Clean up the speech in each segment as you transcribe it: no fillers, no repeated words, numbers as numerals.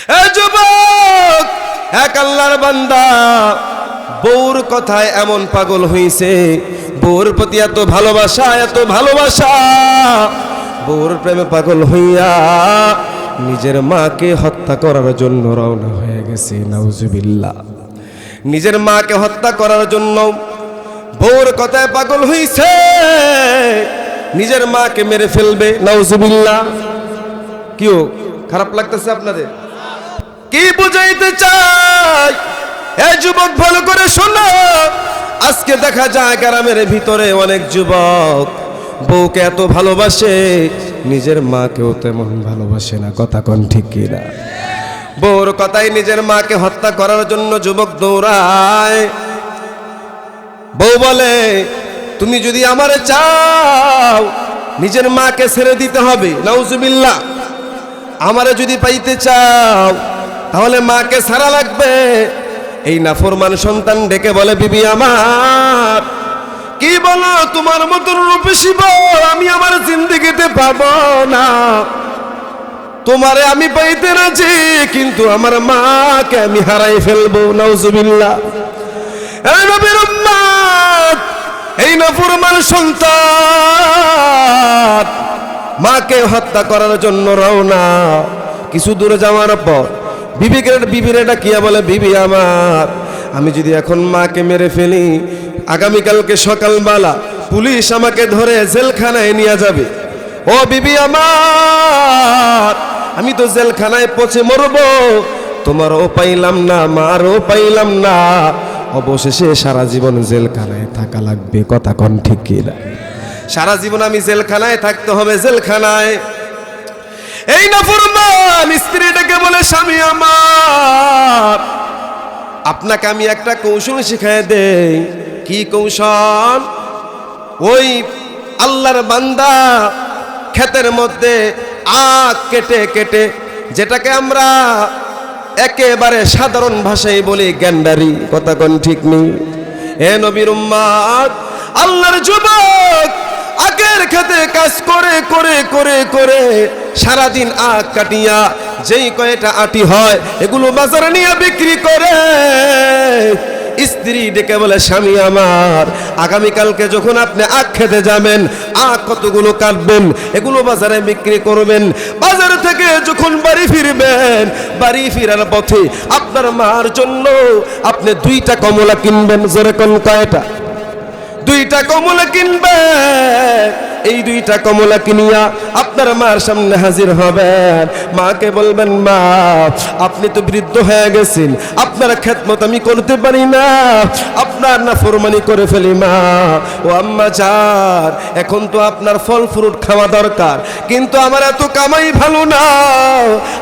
এ যুবক, এক আল্লাহর বান্দা বউর কথায় এমন পাগল হইছে, বউর প্রতি এত ভালোবাসা, বউর প্রেমে পাগল হইয়া নিজের মাকে হত্যা করার জন্য রওনা হয়ে গেছে। নাউজুবিল্লাহ। নিজের মাকে হত্যা করার জন্য বউর কথায় পাগল হইছে, নিজের মাকে মেরে ফেলবে। নাউজুবিল্লাহ। কিও খারাপ লাগতেছে আপনাদের? কি বুঝাইতে চাই? এই যুবক ভালো করে শোনো। আজকে দেখা যায় গ্রামের ভিতরে অনেক যুবক বউকে এত ভালোবাসে, নিজের মাকেও তেমন ভালোবাসে না। কথা কোন ঠিক কিনা? বউর কথাই নিজের মাকে হত্যা করার জন্য যুবক দৌড়ায়। বউ বলে, তুমি যদি আমারে চাও নিজের মাকে ছেড়ে দিতে হবে। নাউজুবিল্লাহ। আমারে যদি পাইতে চাও তাহলে মাকে ছাড়া লাগবে। এই নাফরমান সন্তান ডেকে বলে, বিবি আমার, কি বলো? তোমার মতন রূপসী বউ আমি আমার জিন্দেগিতে পাবো না। তোমারে আমি পাইতে রাজি, কিন্তু আমার মাকে আমি হারাই ফেলবো। নাউজুবিল্লাহ। এই নবীর উম্মত, এই নাফরমান সন্তান মাকে হত্যা করার জন্য রওনা। কিছু দূরে যাওয়ার পর বিবির ডাকিয়া বলে, বিবি আমার, আমি যদি এখন মাকে মেরে ফেলি, আগামীকালকে সকালবেলা পুলিশ আমাকে ধরে জেলখানায় নিয়ে যাবে। ও বিবি আমার, আমি তো জেলখানায় পচে মরবো। তোমারও পাইলাম না, মারও পাইলাম না, অবশেষে সারা জীবন জেলখানায় থাকা লাগবে। কথা কোন ঠিক কিনা? সারা জীবন আমি জেলখানায় থাকতে হবে, জেলখানায়। এই নাফরমান স্ত্রীটাকে বলে, স্বামী আমার, আপনাকে আমি একটা কৌশল শিখাই দেই। কি কৌশল? ওই আল্লাহর বান্দা ক্ষেতের মধ্যে আখ কেটে কেটে, যেটাকে আমরা একেবারে সাধারণ ভাষায় বলি গ্যান্ডারি। কথা কোন ঠিক নেই? এ নবীর উম্মত, আল্লাহর যুবক আগের খেতে কাজ করে করে করে করে সারাদিন আখ কাটিয়া যেই কয়টা আটি হয় এগুলো বাজারে নিয়ে বিক্রি করে। স্ত্রী ডেকে বলে, স্বামী আমার, আগামীকালকে যখন আপনি আখ খেতে যাবেন, আখ কতগুলো কাটবেন, এগুলো বাজারে বিক্রি করবেন। বাজার থেকে যখন বাড়ি ফিরবেন, বাড়ি ফিরার পথে আপনার মার জন্য আপনি 2টা কমলা কিনবেন। জোরে কোন কয়টা? 2টা কমলা কিনবে। এই 2টা কমলা কিনিয়া আপনার মার সামনে হাজির হবেন। মাকে বলবেন, মা, আপনি তো বৃদ্ধ হয়ে গেছেন, আপনার খেদমত আমি করতে পারি না, আপনার নাফরমানি করে ফেলি। মা, ও আম্মা জান, এখন তো আপনার ফল ফ্রুট খাওয়া দরকার, কিন্তু আমার এত কামাই ভালো না,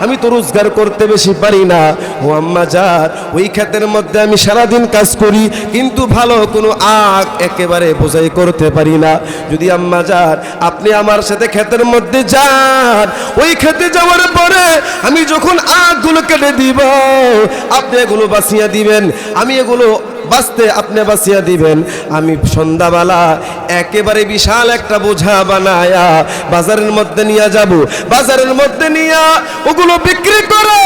আমি তো রোজগার করতে বেশি পারি না। ও আম্মা জান, ওই ক্ষেতের মধ্যে আমি সারাদিন কাজ করি, কিন্তু ভালো কোনো আখ একেবারে বোঝাই করতে পারি না। যদি আম্মা জান আপনি আমার সাথে ক্ষেতের মধ্যে যান, ওই খেতে যাওয়ার পরে আমি যখন আখগুলো কেটে দিব, আপনি এগুলো বাছিয়া দিবেন, আমি এগুলো বাঁচতে আপনি বাঁচিয়া দিবেন। আমি সন্ধ্যাবেলা একেবারে বিশাল একটা বোঝা বানায়া বাজারের মধ্যে নিয়ে যাব। বাজারের মধ্যে নিয়ে ওগুলো বিক্রি করে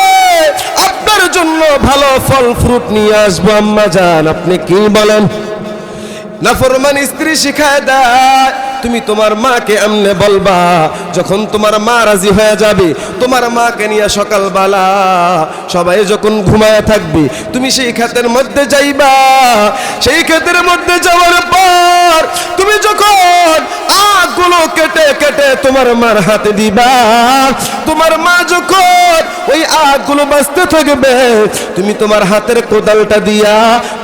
আপনার জন্য ভালো ফল ফ্রুট নিয়ে আসবো। আম্মা জান, আপনি কি বলেন? নাফরমান স্ত্রী শিখায় দেয়, তুমি তোমার মাকে এমনে বলবা, যখন তোমার মা রাজি হয়ে যাবে, তোমার মাকে নিয়ে সকালবেলা সবাই যখন ঘুমায় থাকবে, তুমি সেই ক্ষেতের মধ্যে যাইবা। সেই ক্ষেতের মধ্যে যাওয়ার পর তুমি যখন আখগুলো কেটে কেটে তোমার মার হাতে দিবা, তোমার মা যখন ওই আখগুলো বাঁচতে থাকবে, তুমি তোমার হাতের কোদালটা দিয়া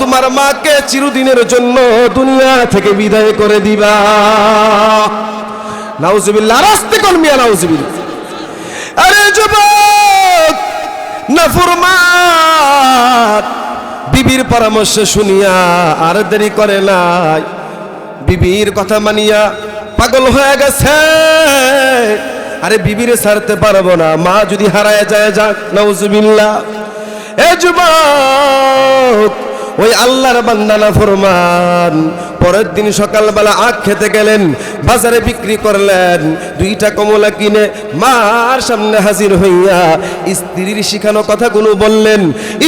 তোমার মাকে চিরদিনের জন্য দুনিয়া থেকে বিদায় করে দিবা। নাউজুবিল্লাহ। রাস্তে কোন মিয়া? নাউজুবিল্লাহ। আরে যুবক, নাফরমান বিবির পরামর্শ শুনিয়া আর দেরি করে নাই, বিবির কথা মানিয়া পাগল হয়ে গেছে। আরে বিবিরে ছাড়তে পারবো না, মা যদি হারায় যায় যাক। নাউজুবিল্লাহ। এ যুবক, ওই আল্লাহর বান্দা নাফরমান পরের দিন সকালবেলা আখ খেতে গেলেন, বাজারে বিক্রি করলেন, 2টা কমলা কিনে মার সামনে হাজির হইয়া স্ত্রীর শিখানো কথাগুলো বললেন।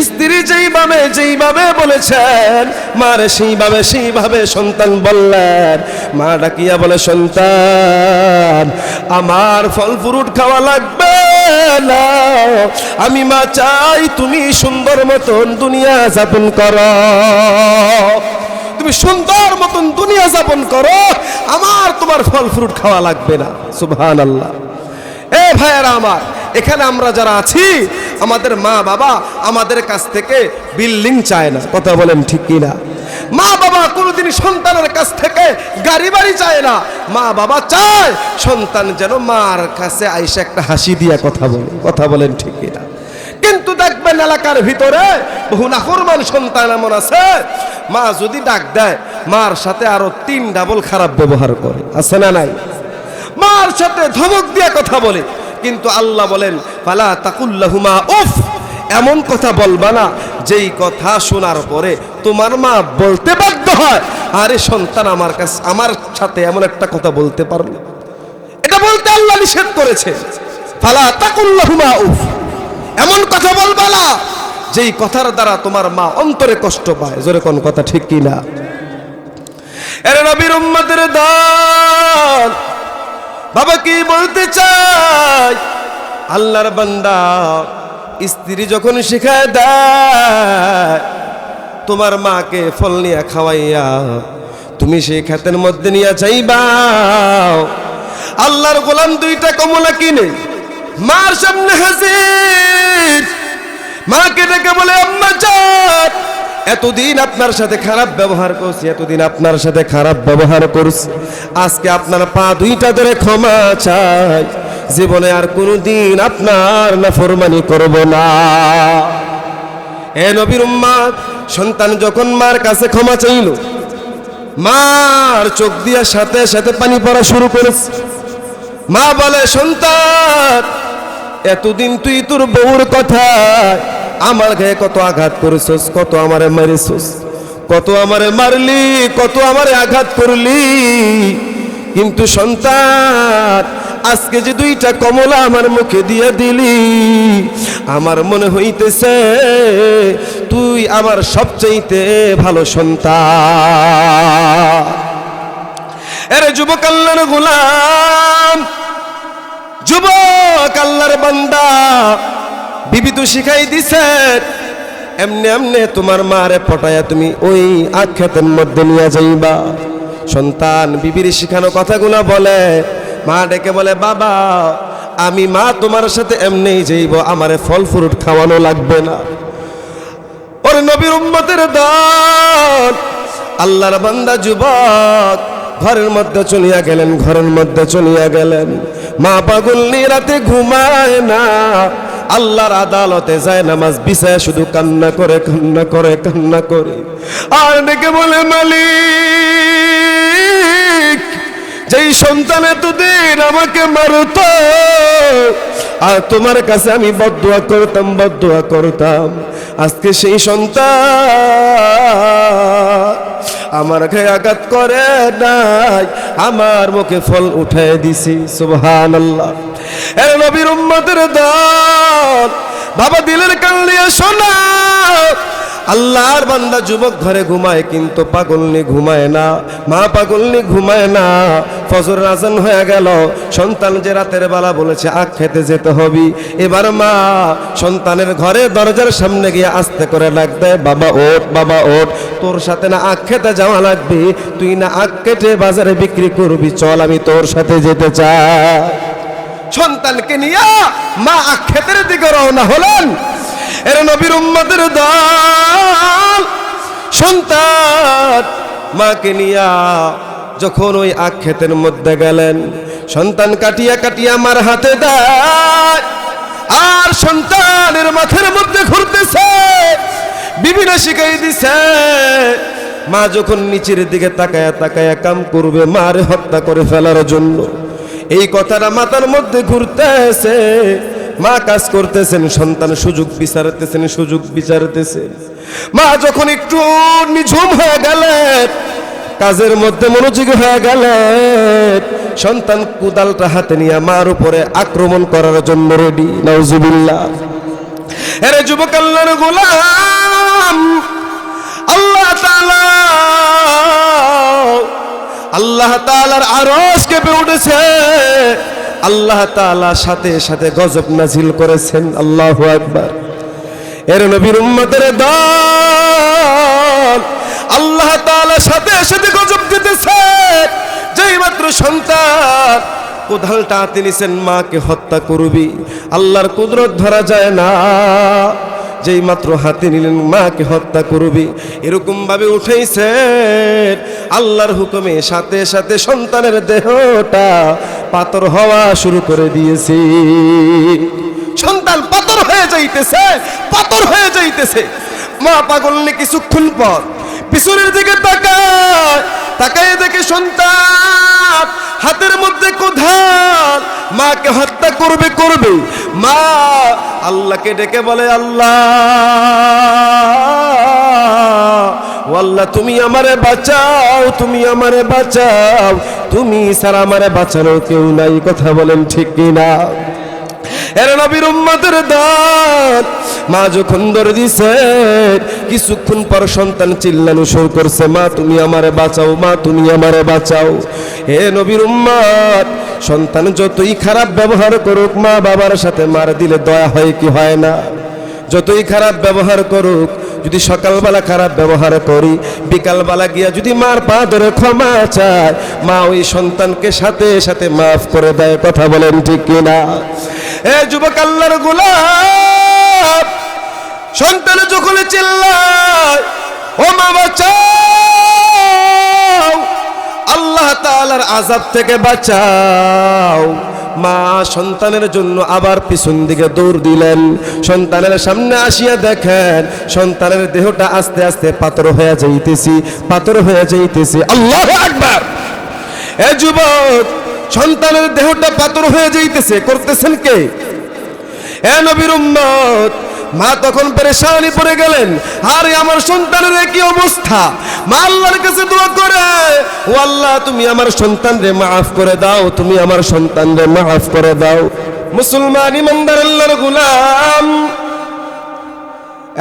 স্ত্রী যেইভাবে বলেছেন মারে সেইভাবে সন্তান বললেন। মা ডাকিয়া বলে, সন্তান আমার ফল ফ্রুট খাওয়া লাগবে না, আমি মা চাই তুমি সুন্দর মতন দুনিয়া যাপন করো, তুমি সুন্দর মতন দুনিয়া যাপন করো, আমার তোমার ফল ফ্রুট খাওয়া লাগবে না। সুবহানাল্লাহ। এ ভাইয়েরা আমার, এখানে আমরা যারা আছি আমাদের মা বাবা আমাদের কাছ থেকে বিল্ডিং চায় না, কথা বলেন ঠিক কিনা? মা বাবা কোনোদিন সন্তানের কাছ থেকে গাড়ি বাড়ি চায় না, মা বাবা চায় সন্তান যেন মার কাছে আইসা একটা হাসি দিয়া কথা বলেন ঠিক কিনা? কিন্তু দেখবেন এলাকার ভিতরে বহু নাফরমান সন্তান এমন আছে, মা যদি ডাক দেয় মার সাথে আরো 3 ডাবল খারাপ ব্যবহার করে, আছে না নাই? মার সাথে ধমক দিয়ে কথা বলে। কিন্তু আল্লাহ বলেন, ফালা তাকুল্লাহুমা উফ, এমন কথা বলবা না যেই কথা শোনার পরে তোমার মা বলতে বাধ্য হয়, আরে সন্তান আমার সাথে এমন একটা কথা বলতে পারলো, এটা বলতে আল্লাহ নিষেধ করেছে। ফালা তাকুল্লাহুমা উফ, এমন কথা বলবা না যেই কথার দ্বারা তোমার মা অন্তরে কষ্ট পায়। জোরে কোন কথা ঠিক কিনা? এরে নবীর উম্মতের দল, বাবা কি বলতে চাই? আল্লাহর বান্দা স্ত্রী যখন শিখায় দেয় তোমার মাকে ফল নিয়ে খাওয়াইয়া তুমি সেই ক্ষেতের মধ্যে নিয়ে যাইবা, আল্লাহর গোলাম 2টা কমলা কিনে মার সামনে হাজির, মাকে ডেকে বলে, আম্মা জান এতদিন আপনার সাথে খারাপ ব্যবহার করছি, এতদিন আপনার সাথে খারাপ ব্যবহার করছি, আজকে আপনার পা 2টা ধরে ক্ষমা চাই, জীবনে আর কোনোদিন আপনার নাফরমানি করব না। এ নবীর উম্মত, সন্তান যখন মার কাছে ক্ষমা চাইল, মার চোখ দিয়ে সাথে সাথে পানি পড়া শুরু করেছে। মা বলে, সন্তান এতদিন তুই তোর বউর কথা আমার গায়ে কত আঘাত করেছস, কত আমারে মারিছস, কত আমারে মারলি, কত আমারে আঘাত করলি, কিন্তু সন্তান আজকে যে 2টা কমলা আমার মুখে দিয়ে দিলি, আমার মনে হইতেছে তুই আমার সবচাইতে ভালো সন্তান। এরে যুবক আল্লাহর গোলাম, যুবক আল্লাহর বান্দা, বিবি তো শিখাই দিছে এমনে এমনে তোমার মারে পটায়া তুমি ওই আখ্যাতের মধ্যে নিয়ে যাইবা। সন্তান বিবির শিখানো কথাগুলো বলে, মা ডেকে বলে, বাবা আমি মা তোমার সাথে এমনিই যাইব, আমারে ফল ফ্রুট খাওয়ানো লাগবে না। ওরে নবীর উম্মতের দল, আল্লাহর বান্দা যুবক ঘরের মধ্যে চলিয়া গেলেন। মা পাগলনি রাতে ঘুমায় না, আল্লাহর আদালতে যায় নামাজ বিছায় শুধু কান্না করে আর ডেকে বলে, মালিক যেই সন্তান এতদিন আমাকে মারতো আর তোমার কাছে আমি বদদুয়া করতাম, আজকে সেই সন্তান আমার গায়ে আঘাত করে নাই, আমার মুখে ফল উঠায় দিছি। সুবহানাল্লাহ। এ নবীর উম্মতের দল, বাবা দিলের কান নিয়ে শোনা, আল্লাহর বান্দা যুবক ঘরে ঘুমায় কিন্তু পাগলনি ঘুমায় না, মা পাগলনি ঘুমায় না। ফজর আজান হয়ে গেল, সন্তান যে রাতের বেলা বলেছে আখ খেতে যেতে হবে, এবার মা সন্তানের ঘরে দরজার সামনে গিয়ে আস্তে করে ডাক দেয়, বাবা ওঠ, বাবা ওঠ, তোর সাথে না আখ খেতে যাওয়া লাগবে, তুই না আখ কেটে বাজারে বিক্রি করবি, চল আমি তোর সাথে যেতে চাই। সন্তানকে নিয়ে মা আখ খেতের দিকে রওনা হলেন। এর নবীর উম্মতের দল, সন্তান মাকে নিয়া যখন ওই আখ ক্ষেতের মধ্যে গেলেন, সন্তান কাটিয়া মার হাতে দেয়, আর সন্তানের মাথার মধ্যে ঘুরতেছে। বিবিরা শিখাই দিছে, মা যখন নিচের দিকে তাকায়া কাম করবে মারে হত্যা করে ফেলার জন্য, এই কথাটা মাথার মধ্যে ঘুরতেছে। মা কাজ করতেছেন, সন্তান সুযোগ বিচারতেছেন। মা যখন একটু নিঝুম হয়ে গেলেন, কাজের মধ্যে মনোযোগী হয়ে গেলেন, সন্তান কুদালটা হাতে নিয়ে মার উপরে আক্রমণ করার জন্য রেডি। নাউজুবিল্লাহ। এরে যুবক আল্লাহর গোলাম, আল্লাহ তাআলার আরশ কেঁপে উঠেছে। আল্লাহ তাআলা সাথে সাথে গজব নাজিল করেছেন। আল্লাহু আকবার। এর নবীর উম্মতের দল, আল্লাহ তাআলা সাথে সাথে গজব দিতেছে। যেই মাত্র সন্তান কোদালটা হাতে নিছেন, মাকে হত্যা করবি, আল্লাহর কুদরত ধরা যায় না। যেই মাত্র হাতে নিলেন, মাকে হত্যা করবি, এরকম ভাবে উঠাইছেন। আল্লাহর হুকুমে সাথে সাথে সন্তানের দেহটা পাথর হওয়া শুরু করে দিয়েছে। সন্তান পাথর হয়ে যাইতেছে। মা পাগল নে কিছুক্ষণ পর পিছনের দিকে তাকায় দেখে সন্তান হাতের মধ্যে কোদাল, মাকে হত্যা করবে। মা আল্লাহকে ডেকে বলে, আল্লাহ তুমি আমারে বাঁচাও, তুমি ছাড়া আমারে বাঁচানোর কেউ নাই। কথা বলেন ঠিক কিনা? এর নবীর উম্মতের দল, মা যখন দৌড় দিছে, কিছুক্ষণ পর সন্তান চিল্লানো শুরু করছে, মা তুমি আমারে বাঁচাও। হে নবীর উম্মত, সন্তান যতই খারাপ ব্যবহার করুক, মা বাবার সাথে মার দিলে দয়া হয় কি হয় না? যতই খারাপ ব্যবহার করুক, যদি সকালবেলা খারাপ ব্যবহার করি, বিকালবেলা গিয়া যদি মার পা ধরে ক্ষমা চায়, মা ওই সন্তানকে সাথে সাথে মাফ করে দেয়। কথা বলেন ঠিক কিনা? এ যুবক আল্লাহর গোলাম, সন্তান যখন চিল্লায়, ও মা বাঁচাও, আল্লাহ তাআলার আযাব থেকে বাঁচাও, মা সন্তানের জন্য আবার পিছন দিকে দৌড় দিলেন। সন্তানের সামনে আসিয়া দেখেন সন্তানের দেহটা আস্তে আস্তে পাথর হয়ে যাইতেছে। আল্লাহু আকবার। এ যুবক, সন্তানের দেহটা পাথর হয়ে যাইতেছে, করতেছেন কে? এ নবীর উম্মত, মা তখন পেরেশানি পড়ে গেলেন, আরে আমার সন্তানের কি অবস্থা। মা আল্লাহর কাছে দোয়া করে, ও আল্লাহ তুমি আমার সন্তানরে মাফ করে দাও। মুসলমান ইমানদার আল্লাহর গোলাম,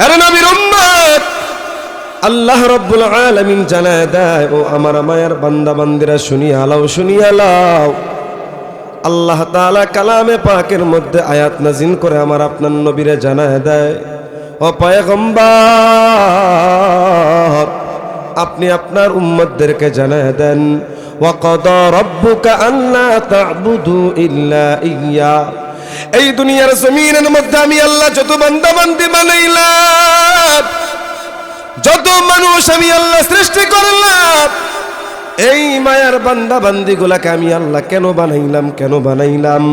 এর নবীর উম্মত, আল্লাহ রাব্বুল আলামিন জানায় দেয়, ও আমার মায়ের বান্দা বান্দিরা শুনিয়া লাও, আল্লাহ তাআলা কালামে পাকের মধ্যে আয়াত নাযিল করে আমার আপনার নবীরে জানায় দেয়, ও পয়গম্বর, আপনি আপনার উম্মতদেরকে জানায় দেন, ওয়া কাদা রাব্বুকা আল্লা তা'বুদু ইল্লা ইয়্যা। এই দুনিয়ার জমিনের মধ্যে আমি আল্লাহ যত বান্দা বান্দি বানাইলাম, যত মানুষ আমি আল্লাহ সৃষ্টি করলাম, এই মায়ার বান্দা বান্দিগুলাকে আমি আল্লাহ কেন বানাইলাম?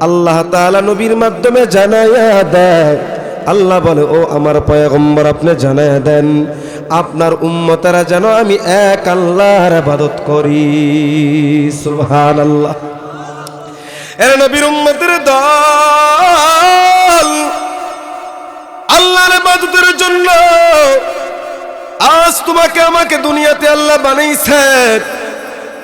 আল্লাহ তাআলা নবীর মাধ্যমে জানায়া দেয়। আল্লাহ বলে, ও আমার পয়গম্বর, আপনি জানায়া দেন আপনার উম্মতেরা যেন আমি এক আল্লাহর ইবাদত করি। সুবহানাল্লাহ। এর নবীর উম্মতের দল, আল্লাহর ইবাদতের জন্য আজ তোমাকে আমাকে দুনিয়াতে আল্লাহ বানাইছেন।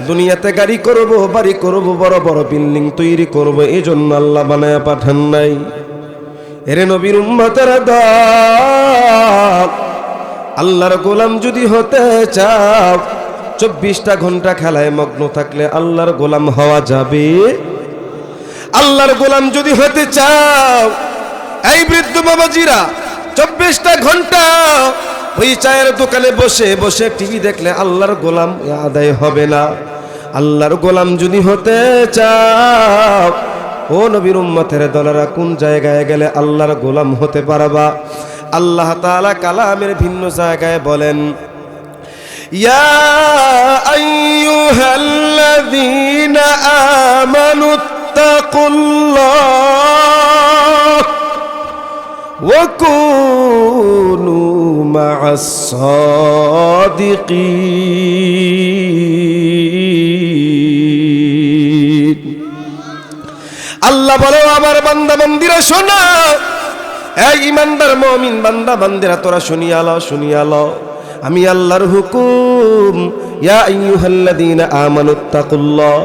দুনিয়াতে গাড়ি করব, বাড়ি করব, বড় বড় বিল্ডিং তৈরি করব, এই জন্য আল্লাহ বানায়া পাঠান নাই। এরে নবীর উম্মতেরা দল, আল্লাহর গোলাম যদি হতে চাও, 24টা ঘন্টা খেলায় মগ্ন থাকলে আল্লাহর গোলাম হওয়া যাবে? আল্লাহর গোলাম যদি হতে চাও, এই বৃদ্ধ বাবাজিরা 24টা ঘন্টা ওই চায়ের দোকানে বসে বসে টিভি দেখলে আল্লাহর গোলাম আদায় হবে না। আল্লাহর গোলাম যদি হতে চাও, ও নবীর উম্মতের দলেরা, কোন জায়গায় গেলে আল্লাহর গোলাম হতে পারবা? আল্লাহ তাআলা কালামের ভিন্ন জায়গায় বলেন, ইয়া আইয়ুহাল্লাযীনা আমানুত্তাকুল্লাহ ওয়া কুনু মা'আস সাদিকিন। আল্লাহ বলো আমার বান্দা বান্দিরা শোনো, এই ইমানদার মুমিন বান্দা বান্দিরা তোরা শুনিয়া লও আমি আল্লাহর হুকুম, ইয়া আইয়ুহাল্লাযীনা আমানুত্তাকুল্লাহ,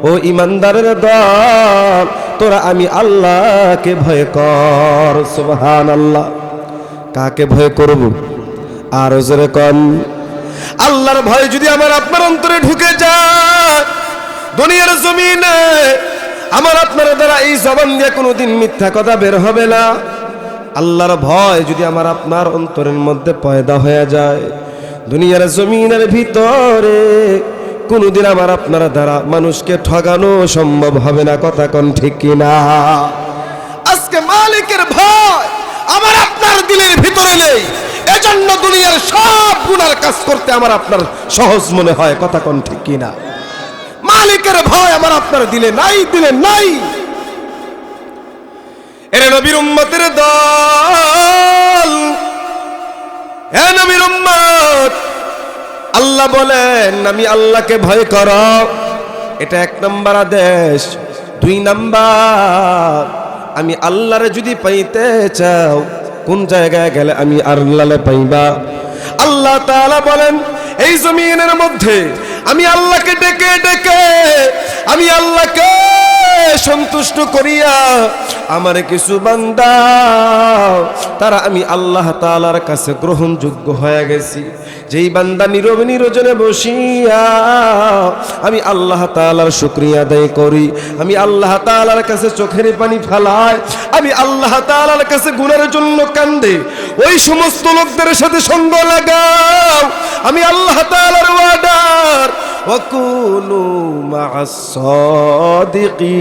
ও ইমানদারের দল তোরা আমি আল্লাহকে ভয় কর। সুবহানাল্লাহ। কাকে ভয় করব? আর জোরে কোন। আল্লাহর ভয় যদি আমার আপনার অন্তরে ঢুকে যায়, দুনিয়ার জমিনে আমার আপনার দ্বারা এই জবান দিয়ে কোনোদিন মিথ্যা কথা বের হবে না। আল্লাহর ভয় যদি আমার আপনার অন্তরের মধ্যে পয়দা হয়ে যায়, দুনিয়ার জমিনের ভিতরে কোনোদিন আমার আপনার দ্বারা মানুষকে ঠগানো সম্ভব হবে না। কথা কোন ঠিক কিনা? আজকে মালিকের ভয় আমার আপনার দিলের ভিতরে নেই, এজন্য দুনিয়ার সব গুনার কাজ করতে আমার আপনার সহজ মনে হয়। কথা কোন ঠিক কিনা? মালিকের ভয় আমার আপনার দিলে নাই। এরে নবীর উম্মতের দল, হে নবীর উম্মত, আল্লাহ বলেন আমি আল্লাহকে ভয় করো, এটা 1 নম্বর আদেশ। 2 নাম্বার, আমি আল্লাহরে যদি পাইতে চাও কোন জায়গায় গেলে আমি আল্লাহরে পাইবা? আল্লাহ তাআলা বলেন এই জমিনের মধ্যে আমি আল্লাহকে ডেকে ডেকে আমি আল্লাহকে সন্তুষ্ট করিয়া আমার কিছু বান্দা তারা আমি আল্লাহ তাআলার কাছে গ্রহণযোগ্য হয়ে গেছি। যেই বান্দা নীরবে নিরজনে বসিয়া আমি আল্লাহ তাআলার শুকরিয়া আদায় করি, আমি আল্লাহ তাআলার কাছে চোখের পানি ফেলায়, আমি আল্লাহ তাআলার কাছে গুনাহের জন্য কান্দে, ওই সমস্ত লোকদের সাথে সঙ্গ লাগাও। আমি আল্লাহ তাআলার ওয়াদার ওয়াকুনু মা'আস সাদিকিন,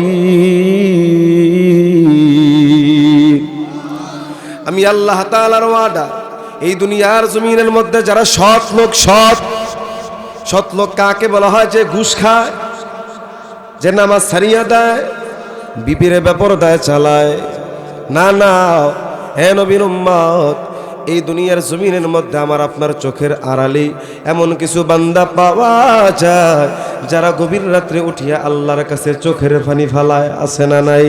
আমি আল্লাহ তাআলার ওয়াদা এই দুনিয়ার জমিনের মধ্যে যারা সৎ লোক কাকে বলা হয়? যে ঘুষ খায়, যে নামাজ ছাড়িয়া দেয়, বিবিরে বেপরদায় চালায়। না হে নবীর উম্মত, এই দুনিয়ার জমিনের মধ্যে আমার আপনার চোখের আড়ালে এমন কিছু বান্দা পাওয়া যায় যারা গভীর রাত্রে উঠিয়া আল্লাহর কাছে চোখের পানি ফেলায়। আছে না নাই?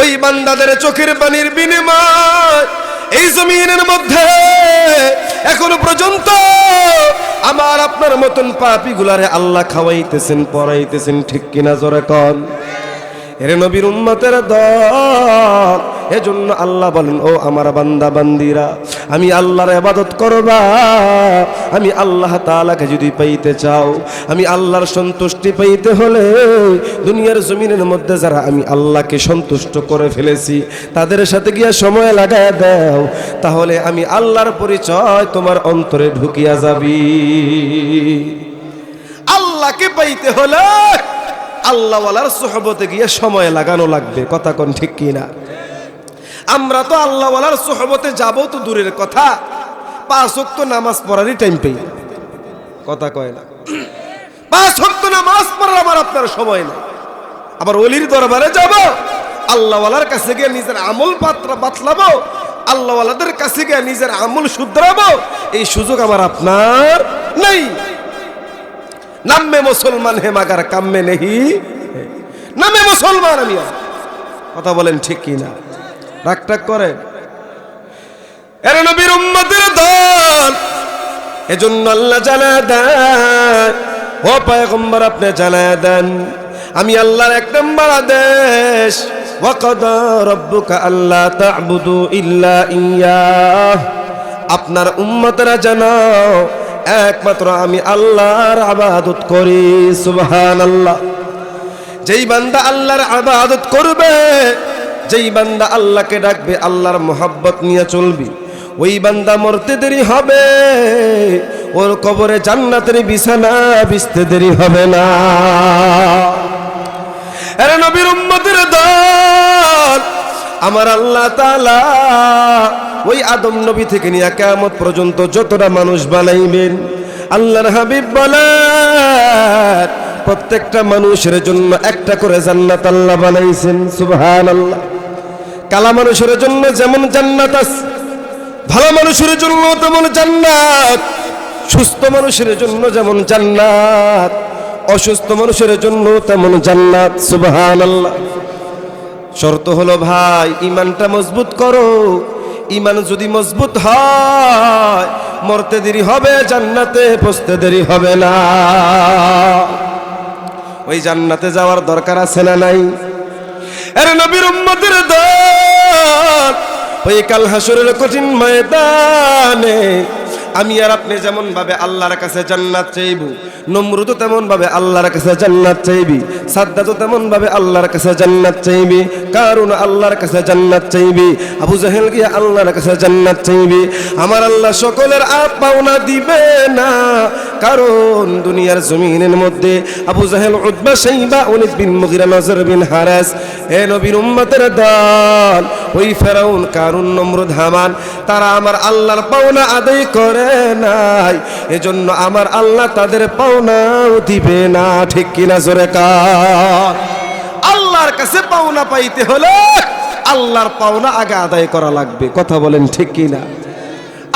ওই বান্দাদের চোখের পানির বিনিময় এই জমিনের মধ্যে এখনো পর্যন্ত আমার আপনার মতন পাপী গুলারে আল্লাহ খাওয়াইতেছেন, পড়াইতেছেন। ঠিক কিনা? জোরে কোন। এর নবীর উম্মতের দল, এজন্য আল্লাহ বলেন ও আমার বান্দা বান্দিরা, আমি আল্লাহর ইবাদত করবা। আমি আল্লাহ তাআলাকে যদি পাইতে চাও, আমি আল্লাহর সন্তুষ্টি পাইতে হলে দুনিয়ার জমিনের মধ্যে যারা আমি আল্লাহকে সন্তুষ্ট করে ফেলেছি তাদের সাথে গিয়া সময় লাগায় দাও, তাহলে আমি আল্লাহর পরিচয় তোমার অন্তরে ঢুকিয়া যাবি। আল্লাহকে পাইতে হলে আল্লাহওয়ালার সোহবতে গিয়ে সময় লাগানো লাগবে। কথা কোন ঠিক কিনা? আমরা তো আল্লাহওয়ালার সোহবতে যাব তো দূরের কথা, 5 ওয়াক্ত নামাজ পড়ারই টাইম পাই। কথা কয় না? 5 ওয়াক্ত নামাজ পড়ার আমার আপনার সময় নেই। আবার ওলির দরবারে যাব, আল্লাহওয়ালার কাছে গিয়ে নিজের আমল বাতলাবো, আল্লাহওয়ালাদের কাছে গিয়ে নিজের আমল শুধরাবো, এই সুযোগ আমার আপনার নেই। নামে মুসলমান হে মাগার কামে নেহি, নামে মুসলমান আমি। কথা বলেন ঠিক কিনা? রাগ করে এর নবীর উম্মতের দল, এজন্য আল্লাহ জানায় দেন, ও পয়গম্বর আপনি জানায় দেন আমি আল্লাহর 1 নম্বর আদেশ ওয়াকাদা রাব্বুকা আল্লা তা'বুদু ইল্লা ইয়্যাহ, আপনার উম্মতরা জানাও একমাত্র আমি আল্লাহর ইবাদত করি। সুবহানাল্লাহ। যেই বান্দা আল্লাহর ইবাদত করবে, যেই বান্দা আল্লাহকে ডাকবে, আল্লাহর মোহাব্বত নিয়ে চলবে, ওই বান্দা মরতে দেরি হবে, ওর কবরে জান্নাতের বিছানা বিছতে দেরি হবে না। আরে নবীর উম্মতের দল, আমার আল্লাহ তাআলা ওই আদম নবী থেকে নিয়ে কিয়ামত পর্যন্ত যতটা মানুষ বানাইবেন, আল্লাহর হাবিব বলেন প্রত্যেকটা মানুষের জন্য একটা করে জান্নাত আল্লাহ বানাইছেন। সুবহানাল্লাহ। কালা মানুষের জন্য যেমন জান্নাত আছে, ভালো মানুষের জন্য তেমন জান্নাত, সুস্থ মানুষের জন্য যেমন জান্নাত, অসুস্থ মানুষের জন্য তেমন জান্নাত। সুবহানাল্লাহ। শর্ত হলো ভাই ঈমানটা মজবুত করো। ঈমান যদি মজবুত হয় মরতে দেরি হবে, জান্নাতে পৌঁছতে দেরি হবে না। ওই জান্নাতে যাওয়ার দরকার আছে না নাই? এর নবীর উম্মতের দল ওই কাল হাসরের কঠিন ময়দানে আমি আর আপনি যেমন ভাবে আল্লাহর কাছে জান্নাত চাইবো, নমরুদও তেমন ভাবে আল্লাহর কাছে জান্নাত চাইবি, সাদ্দাতও তেমন ভাবে আল্লাহর কাছে জান্নাত চাইবি, কারুন আল্লাহর কাছে জান্নাত চাইবি, আবু জাহেল গিয়ে আল্লাহর কাছে জান্নাত চাইবি। আমার আল্লাহ সকলের পাওনা দিবে না, কারণ দুনিয়ার জমিনের মধ্যে আবু জাহেল, উতবা, শাইবা, ওয়ালিদ বিন মুগিরা, নজর বিন হারাস, হে নবীর উম্মতের দল, ওই ফেরাউন, কারুন, নমরুদ, হামান, তারা আমার আল্লাহর পাওনা আদায় করে নাই, এজন্য আমার আল্লাহ তাদের পাওনাও দিবে না। ঠিক কিনা জোরে কার? আল্লাহর কাছে পাওনা পাইতে হলে আল্লাহর পাওনা আগে আদায় করা লাগবে। কথা বলেন ঠিক কিনা?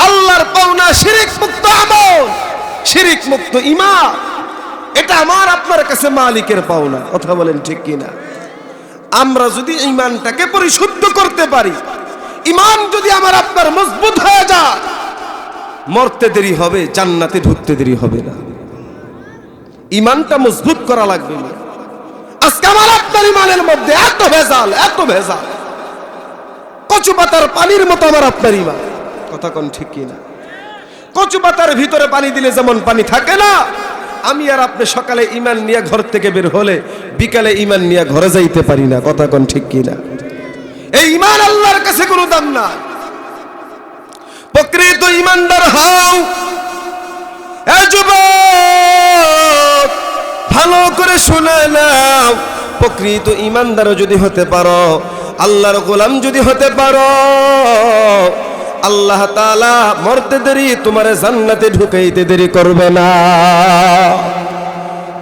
আল্লাহর পাওনা শিরক মুক্ত আমল, শিরক মুক্ত ঈমান, এটা আমার আপনার কাছে মালিকের পাওনা। কথা বলেন ঠিক কিনা? আমরা যদি ঈমানটাকে পরিশুদ্ধ করতে পারি, ঈমান যদি আমার আপনার মজবুত হয়ে যায়, মরতে দেরি হবে, জান্নাতে ঢুকতে দেরি হবে না। ঈমানটা মজবুত করা লাগবে। আজকে আমার আপনার ঈমানের মধ্যে এত ভেজাল, এত ভেজাল, কচু পাতার পানির মতো আমার আপনার ঈমান। কথা কোন ঠিক কিনা? কচু পাতার ভিতরে পানি দিলে যেমন পানি থাকে না, আমি আর আপনি সকালে ঈমান নিয়ে ঘর থেকে বের হলে বিকালে ঈমান নিয়ে ঘরে যাইতে পারি না। কথা কোন ঠিক কিনা? এই ঈমান আল্লাহর কাছে কোনো দাম না। প্রকৃত ঈমানদার হও। এ যুবক, ভালো করে শুনে নাও, প্রকৃত ঈমানদার যদি হতে পারো, আল্লাহর গোলাম যদি হতে পারো, আল্লাহ তাআলা মরতে দেরি তোমার জান্নাতে ঢুকাইতে দেরি করবে না।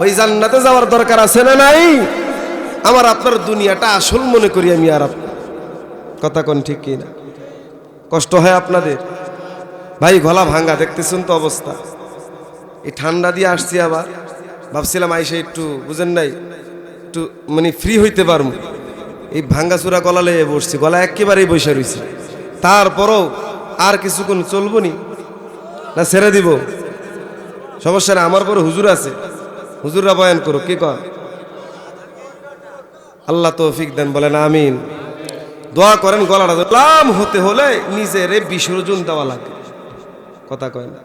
ওই জান্নাতে যাওয়ার দরকার আছে না নাই? আমার আপনার দুনিয়াটা আসল মনে করি আমি আর আপনি। কথা কোন ঠিক কিনা? কষ্ট হয় আপনাদের? ভাই গলা ভাঙ্গা, দেখতেছেন তো অবস্থা। এই ঠান্ডা দিয়ে আসছি, আবার ভাবছিলাম আইসে একটু বুঝেন নাই, একটু মানে ফ্রি হইতে পারবো। এই ভাঙ্গা চূড়া গলা লেগে বসছি, গলা একেবারেই বসে রয়েছে। তারপরও আর কিছুক্ষণ চলবো নি না ছেড়ে দিব? সমস্যা না, আমার পরে হুজুর আছে, হুজুররা বয়ান করো। কি কর? আল্লাহ তৌফিক দেন, বলেন আমিন। দোয়া করেন গলাটা লাম হতে হলে নিজের বিসর্জন দেওয়া লাগে। কথা কয় না?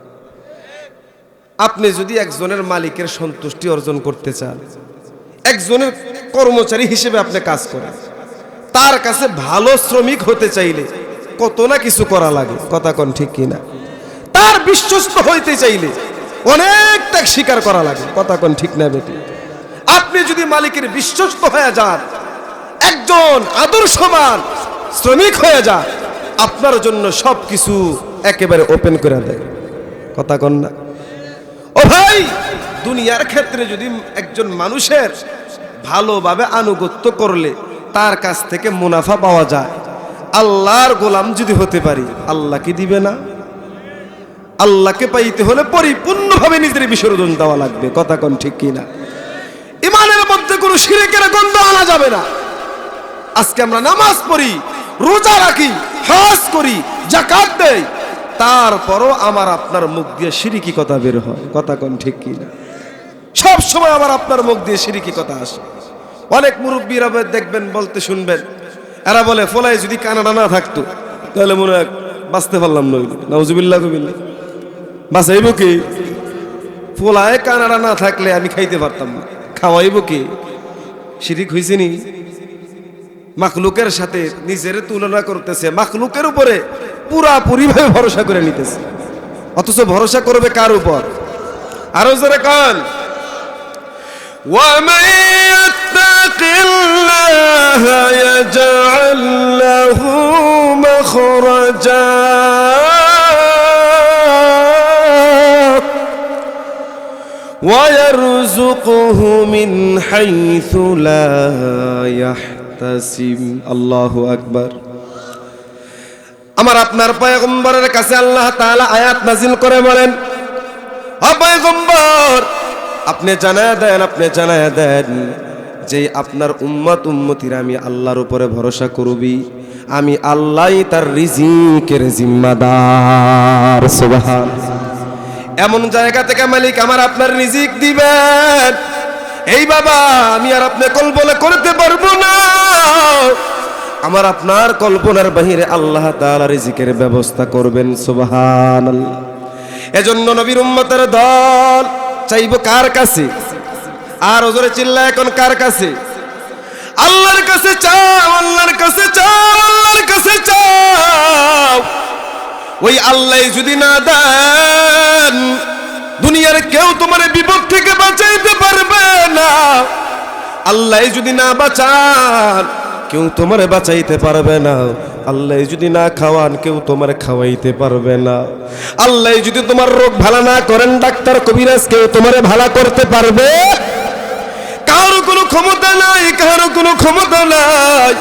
আপনি যদি একজনের মালিকের সন্তুষ্টি অর্জন করতে চান, একজনের কর্মচারী হিসেবে আপনি কাজ করেন, তার কাছে ভালো শ্রমিক হতে চাইলে কত না কিছু করা লাগে। কথা কোন ঠিক কিনা? তার বিশ্বস্ত হইতে চাইলে অনেক ত্যাগ স্বীকার করা লাগে। কথা কোন ঠিক না বেটি? আপনি যদি মালিকের বিশ্বস্ত হয়ে যান, একজন আদর্শবান শ্রমিক হয়ে যান, আপনার জন্য সবকিছু একেবারে ওপেন করে দেয়। কথা কোন না? ও ভাই, দুনিয়ার ক্ষেত্রে যদি একজন মানুষের ভালোভাবে আনুগত্য করলে তার কাছ থেকে মুনাফা পাওয়া যায়, আল্লাহর গোলাম যদি হতে পারি, আল্লাহ কি দিবে না? আল্লাহকে পাইতে হলে পরিপূর্ণভাবে নিজের বিসর্জন দেওয়া লাগবে। কথা কোন ঠিক কিনা? ঈমানের মধ্যে কোনো শিরকের গন্ধ আনা যাবে না। আজকে আমরা নামাজ পড়ি, রোজা রাখি, হজ করি, যাকাত দেই, তারপরও আমার আপনার মুখ দিয়ে শিরকি কথা বের হয়। কথা কোন ঠিক কিনা? সব সময় আমার আপনার মুখ দিয়ে শিরকি কথা আসে। অনেক মুরব্বীরা দেখবেন, বলতে শুনবেন, এরা বলে ফলায় যদি কানাডা না থাকতো তাহলে মনে হয় বাঁচতে পারলাম না। নাউজুবিল্লাহ, বাঁচাইব কি? ফলায় কানাডা না থাকলে আমি খাইতে পারতাম না, খাওয়াইব কি? শিরিক হইছে নি? মাখলুকের সাথে নিজের তুলনা করতেছে, মাখলুকের উপরে পুরাপুরি ভাবে ভরসা করে নিতেছে, অথচ ভরসা করবে কার উপর? আরো জোরে কান, وَمَن يَتَّقِ اللَّهَ يَجْعَل لَّهُ مَخْرَجًا وَيَرْزُقْهُ مِنْ حَيْثُ لَا يَحْتَسِبُ। আল্লাহু আকবার। আমার আপনার পয়গম্বরের কাছে আল্লাহ তাআলা আয়াত নাযিল করে বলেন, ও পয়গম্বর, আপনি জানায়া দেন, আপনি জানায়া দেন যে আপনার উম্মত উম্মতিরা আমি আল্লাহর উপরে ভরসা করবি, আমি আল্লাহই তার রিজিকের জিম্মাদার। সুবহানাল্লাহ। এমন জায়গা থেকে মালিক আমার আপনার রিজিক দিবেন, এই বাবা আমি আর আপনি কল্পনা করতে পারবো না। আমার আপনার কল্পনার বাহিরে আল্লাহ তাআলা রিজিকের ব্যবস্থা করবেন। সুবহানাল্লাহ। এজন্য নবীর উম্মতের দল চাইবো কার কাছে? আর ওজোরে চিল্লা এখন কার কাছে? আল্লাহর কাছে চাও, আল্লাহর কাছে চাও, আল্লাহর কাছে চাও। ওই আল্লাহ যদি না দেন, দুনিয়ার কেউ তোমার বিপদ থেকে বাঁচাইতে পারবে না। আল্লাহ যদি না বাঁচান, কেউ তোমারে বাঁচাইতে পারবে না। আল্লাহ যদি না খাওয়ান, কেউ তোমারে খাওয়াইতে পারবে না। আল্লাহ যদি তোমার রোগ ভালো না করেন, ডাক্তার কবিরাজ কেউ তোমারে ভালো করতে পারবে? কারো কোনো ক্ষমতা নাই, কারো কোনো ক্ষমতা নাই।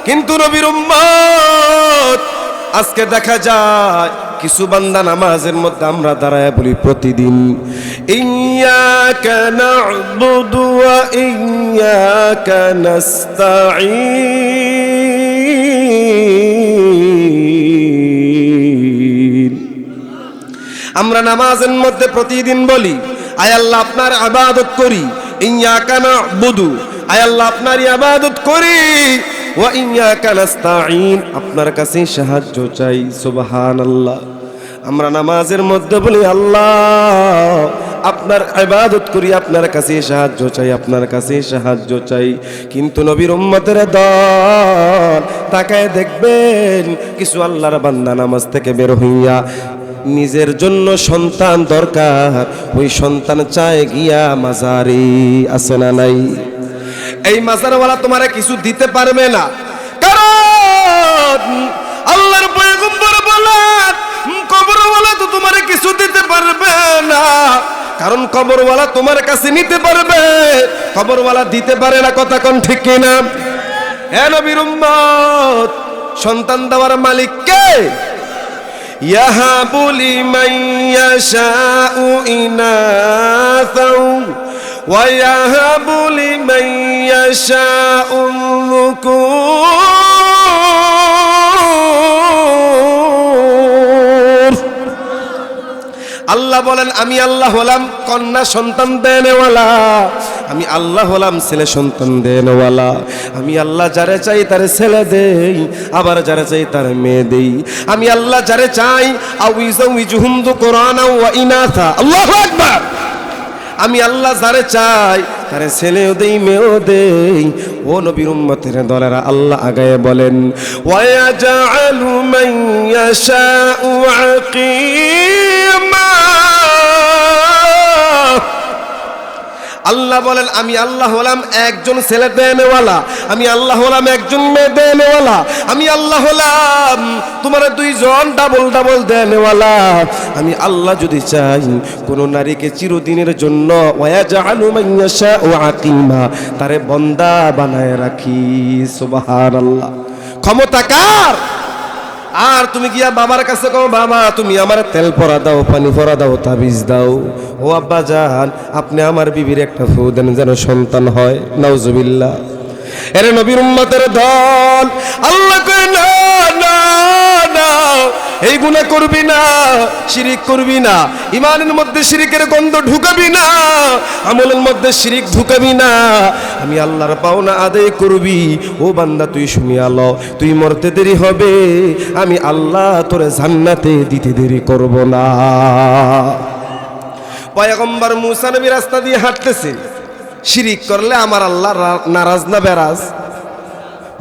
কিন্তু নবীর উম্মত আজকে দেখা যায় কিছু বান্দা নামাজের মধ্যে আমরা দাঁড়ায় বলি প্রতিদিন, ইয়্যাকা না'বুদু ওয়া ইয়্যাকা নাস্তাঈন। আমরা নামাজের মধ্যে প্রতিদিন বলি, আয় আল্লাহ আপনার ইবাদত করি, ইয়্যাকা না'বুদু, আয় আল্লাহ আপনার ইবাদত করি, ওয়া ইয়্যাকা নাস্তাঈন, আপনার কাছে সাহায্য চাই। সুবহানাল্লাহ। আমরা নামাজের মধ্যে বলি আল্লাহ আপনার ইবাদত করি, আপনার কাছে সাহায্য চাই, আপনার কাছে সাহায্য চাই। কিন্তু নবীর উম্মতের দল তাকায় দেখবেন কিছু আল্লাহর বান্দা নামাজ থেকে বের হইয়া নিজের জন্য সন্তান দরকার, ওই সন্তান চায় গিয়া মাজারে। আছে না নাই? এই মাজারওয়ালা তোমারে কিছু দিতে পারবে না, কারণ আল্লাহর পয়গম্বর বলেন কবরওয়ালা তো তোমারে কিছু দিতে পারবে না, কারণ কবরওয়ালা তোমার কাছে নিতে পারবে, কবরওয়ালা দিতে পারে না। কথা কোন ঠিক কিনা? হে নবীর উম্মত, সন্তান দেওয়ার মালিক কে? ইয়াহাবু লিমান ইয়াশাউ ইনাসাও ওয়া ইয়াহাবু লিমান ইয়াশাউ যুকুর। আল্লাহ বলেন আমি আল্লাহ হলাম কন্যা সন্তান দেনেওয়ালা, আমি আল্লাহ হলাম ছেলে সন্তান দেনেওয়ালা। আমি আল্লাহ যারে চাই তারে ছেলে দেই, আবার যারে চাই তারে মেয়ে দেই। আমি আল্লাহ যারে চাই আউইজাউইজুহুম যুকরানা ওয়া ইনাসা। আল্লাহু আকবার। আমি আল্লাহ যারে চাই তারে ছেলেও দেই, মেয়েও দেই। ও নবীর উম্মতের দলেরা, আল্লাহ আগায়ে বলেন ওয়া ইয়াজআলু মান ইয়াশাউ আকিমা। আল্লাহ বলেন আমি আল্লাহ হলাম একজন ছেলে দেনেওয়ালা, আমি আল্লাহ হলাম একজন মেয়ে দেনেওয়ালা, আমি আল্লাহ হলাম তোমার দুইজন ডাবল ডাবল দেনেওয়ালা। আমি আল্লাহ যদি চাই কোন নারীকে চিরদিনের জন্য ওয়াজআলু মান ইয়াশাউ আকিমা, তারে বান্দা বানায় রাখি। সুবহানাল্লাহ। ক্ষমতা কার? আর তুমি গিয়া বাবার কাছে কও, বাবা তুমি আমার তেল পরা দাও, পানি পরা দাও, তাবিজ দাও। ও আব্বা জান আপনি আমার বিবির একটা ফু দেন যেন সন্তান হয়। নাউজুবিল্লাহ। এরে নবীর উম্মতের দল, আল্লাহ কয় না না না, এই গুনাহ করবি না, শিরিক করবি না, ইমানের মধ্যে শিরিকের গন্ধ ঢুকাবি না, আমলের মধ্যে শিরিক ঢুকাবি না, আমি আল্লাহর পাওনা আদায় করবি। ও বান্দা তুই শুনিয়া ল, তুই মরতে দেরি হবে, আমি আল্লাহ তোরে জান্নাতে দিতে দেরি করব না। পয়গম্বর মুসা নবী রাস্তা দিয়ে হাঁটতেছে, শিরিক করলে আমার আল্লাহ নারাজ না বেরাজ?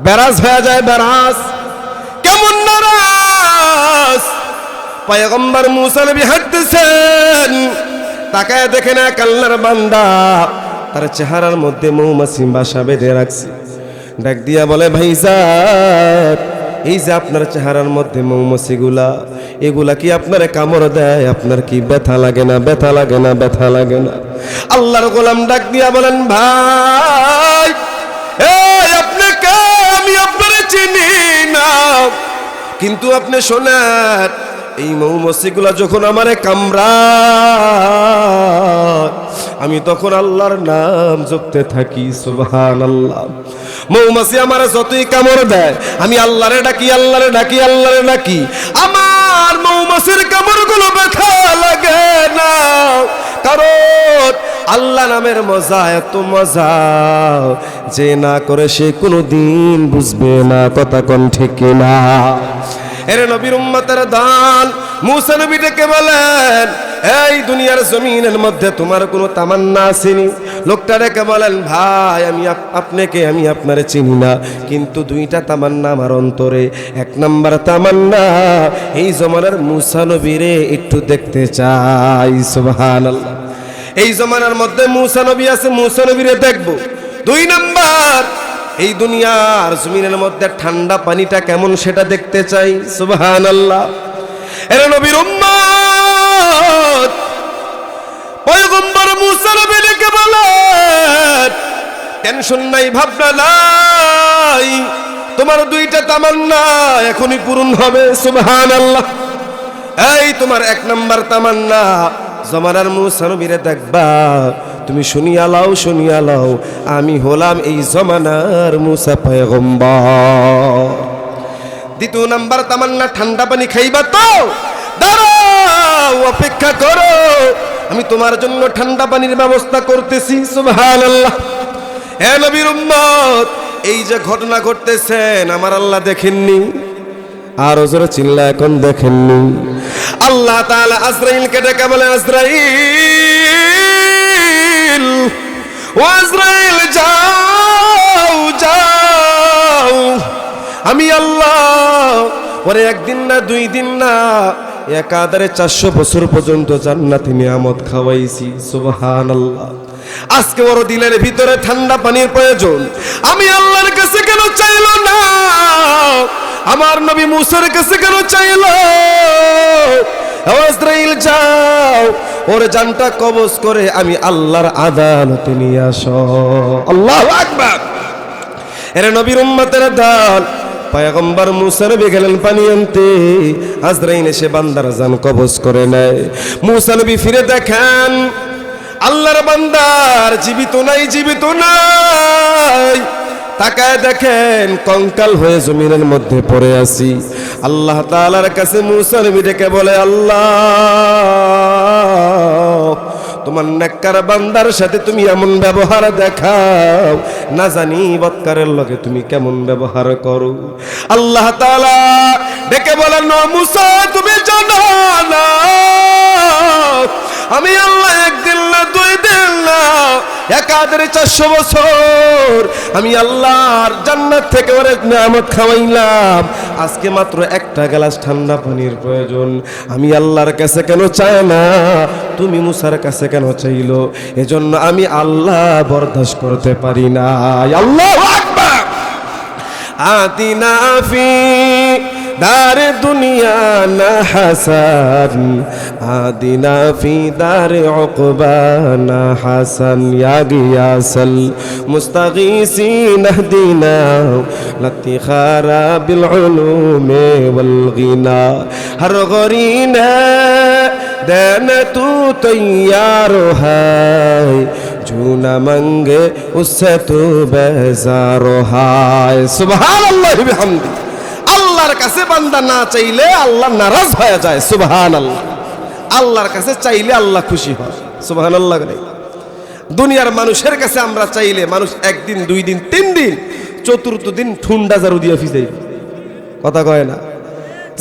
বেরাজ হয়ে যায়। বেরাজ কেমন নারাজ? পয়গম্বর মুসা নবী হাঁটতেছেন, তাকায় দেখে না আল্লাহর বান্দা তার চেহারার মধ্যে মৌমাছি বাসা বেঁধে রাখছে। ডাক দিয়া বলে ভাইজান, এই যে আপনার চেহারার মধ্যে মৌমাছিগুলা, এগুলা কি আপনার কামড় দেয়? আপনার কি ব্যথা লাগে না? ব্যথা লাগে না? ব্যথা লাগে না? আল্লাহর গোলাম ডাক দিয়া বলেন ভাই, এই আপনি কে? আমি আপনারে চিনি না, কিন্তু আপনি শোনেন এই মৌমাছিগুলা যখন আমারে কামড়ায় আমি তখন আল্লাহর নাম জপতে থাকি সুবহানাল্লাহ। মৌমাছি আমারে যতই কামড় দেয় আমি আল্লাহরে ডাকি, আল্লাহরে ডাকি, আল্লাহরে ডাকি। আমার মৌমাছির কামড়গুলো ব্যথা লাগে না, কারণ আল্লাহ নামের মজা এত মজা যে না করে সে কোনোদিন বুঝবে না। কথা কোন ঠিক না? এর নবীর উম্মতের দান মুসা নবী ডেকে বলেন, এই দুনিয়ার জমিনের মধ্যে তোমার কোনো তামান্না আসেনি? লোকটা ডেকে বলেন, ভাই আমি আপনাকে আমি আপনারে চিনি না, কিন্তু দুইটা তামান্না আমার অন্তরে। এক নাম্বার তামান্না, এই জমানার মুসা নবীরে একটু দেখতে চাই। সুবহানাল্লাহ। এই জমানার মধ্যে মুসা নবী আছে, মুসা নবীরে দেখবো। দুই নাম্বার, এই দুনিয়ার জমিনের মধ্যে ঠান্ডা পানিটা কেমন সেটা দেখতে চাই। সুবহানাল্লাহ। এর নবীর উম্মত পয়গম্বর মুসা নবী ডেকে বলেন, টেনশন নাই, ভাবনা নাই, তোমার দুইটা তামান্না এখনই পূরণ হবে। সুবহানাল্লাহ। এই তোমার এক নাম্বার তামান্না, জমানার মুসা নবীরে দেখবা। তুমি শুনিয়া লাও, শুনিয়া লাও, আমি হলাম এই জমানার মুসা পয়গম্বর। দ্বিতীয় নাম্বার তামান্না, ঠান্ডা পানি খাইবা তো? দাঁড়াও, অপেক্ষা করো, আমি তোমার জন্য ঠান্ডা পানির ব্যবস্থা করতেছি। সুবহানাল্লাহ। হে নবীর উম্মত, এই যে ঘটনা ঘটতেছেন আমার আল্লাহ দেখেননি? আর জোরে চিল্লা এখন দেখেননি? আল্লাহ তাআলা আজরাইলকে ডেকে বলে, আজরাইল, ও আজরাইল যাও যাও, আমি আল্লাহ ওরে একদিন না, দুই দিন না, একাধারে 400 বছর পর্যন্ত জান্নাতি নিয়ামত খাওয়াইছি। সুবহানাল্লাহ। আজকে ওর দিলের ভিতরে ঠান্ডা পানির প্রয়োজন, আমি আল্লাহর কাছে কেন চাইলো না? আমার নবী মুসার কাছে কেন চাইলো? আজরাইল যাও, ওর জানটা কবজ করে আমি আল্লাহর আদালতে নিয়ে আসো। আল্লাহু আকবার। এর নবীর উম্মতের দল পয়গম্বর মুসা নবী গেলেন পানি আনতে, আজরাইল এসে বান্দার জান কবজ করে নেয়। মুসা নবী ফিরে দেখেন আল্লাহর বান্দার জীবিত নাই, জীবিত নাই। তাকায় দেখেন কঙ্কাল হয়ে জমিনের মধ্যে পড়ে আছি। আল্লাহ তাআলার কাছে মুসা নবী ডেকে বলে, আল্লাহ, তোমার নেককার বান্দার সাথে তুমি এমন ব্যবহার দেখাও, না জানি বৎকারের লগে তুমি কেমন ব্যবহার করো। আল্লাহ তাআলা ডেকে বলেন, মুসা তুমি জানো না আমি আল্লাহ একদিন না, দুই দিন না, একাধারে 400 বছর আমি আল্লাহর জান্নাত থেকে ওরে নিয়ামত খাওয়াইলাম। আজকে মাত্র একটা গ্লাস ঠান্ডা পানির প্রয়োজন, আমি আল্লাহর কাছে কেন চাই না? তুমি মুসার কাছে কেন চাইলো? এজন্য আমি আল্লাহ বরদাস্ত করতে পারি না। আল্লাহু আকবার। আতিনা ফি দার দুনিয়া না হাসান, আদিনা ফি দার উকবা না হাসান, ইয়া গিয়াসাল মুস্তাগীসিন আহদিনা লাতিখারা বিল উলুমি ওয়াল গিনা, হর গরিনা দেন তু তৈয়ার হায়, जो न मंगे उससे तू बेजार हाय। सुबहानाल्लाह बिहमदी। আল্লাহর কাছে বান্দা না চাইলে আল্লাহ নারাজ হয়ে যায়। সুবহানাল্লাহ। আল্লাহর কাছে চাইলে আল্লাহ খুশি হয়। সুবহানাল্লাহ। দুনিয়ার মানুষের কাছে আমরা চাইলে মানুষ একদিন, দুই দিন, তিন দিন, চতুর্থ দিন ঠুন্ডা জারু দিয়ে ফিজাই। কথা কয় না?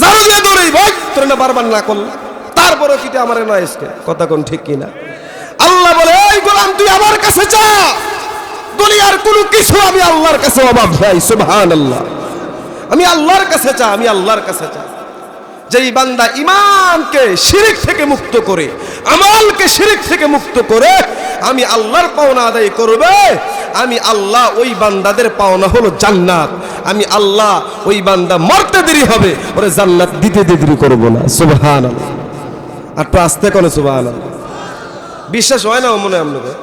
জারু দিয়ে দৌড়াই, ভাই তোর না বারবার না করলে তারপরও কি আমার না এসকে। কথা কোন ঠিক কিনা? আল্লাহ বলে, এই গোলাম তুই আমার কাছে চা, দুনিয়ার কোনো কিছু আমি আল্লাহর কাছে অভাব নাই। সুবহানাল্লাহ। আমি আল্লাহর কাছে চা, আমি আল্লাহর কাছে চা। যেই বান্দা ঈমানকে শিরক থেকে মুক্ত করে, আমলকে শিরক থেকে মুক্ত করে আমি আল্লাহর পাওনা আদায় করবে, আমি আল্লাহ ওই বান্দাদের পাওনা হলো জান্নাত। আমি আল্লাহ ওই বান্দা মরতে দেরি হবে, ওরে জান্নাত দিতে দেরি করব না। সুবহানাল্লাহ। আর তো আস্তে কোন সুবহানাল্লাহ। বিশ্বাস হয় না মনে আপনাদের?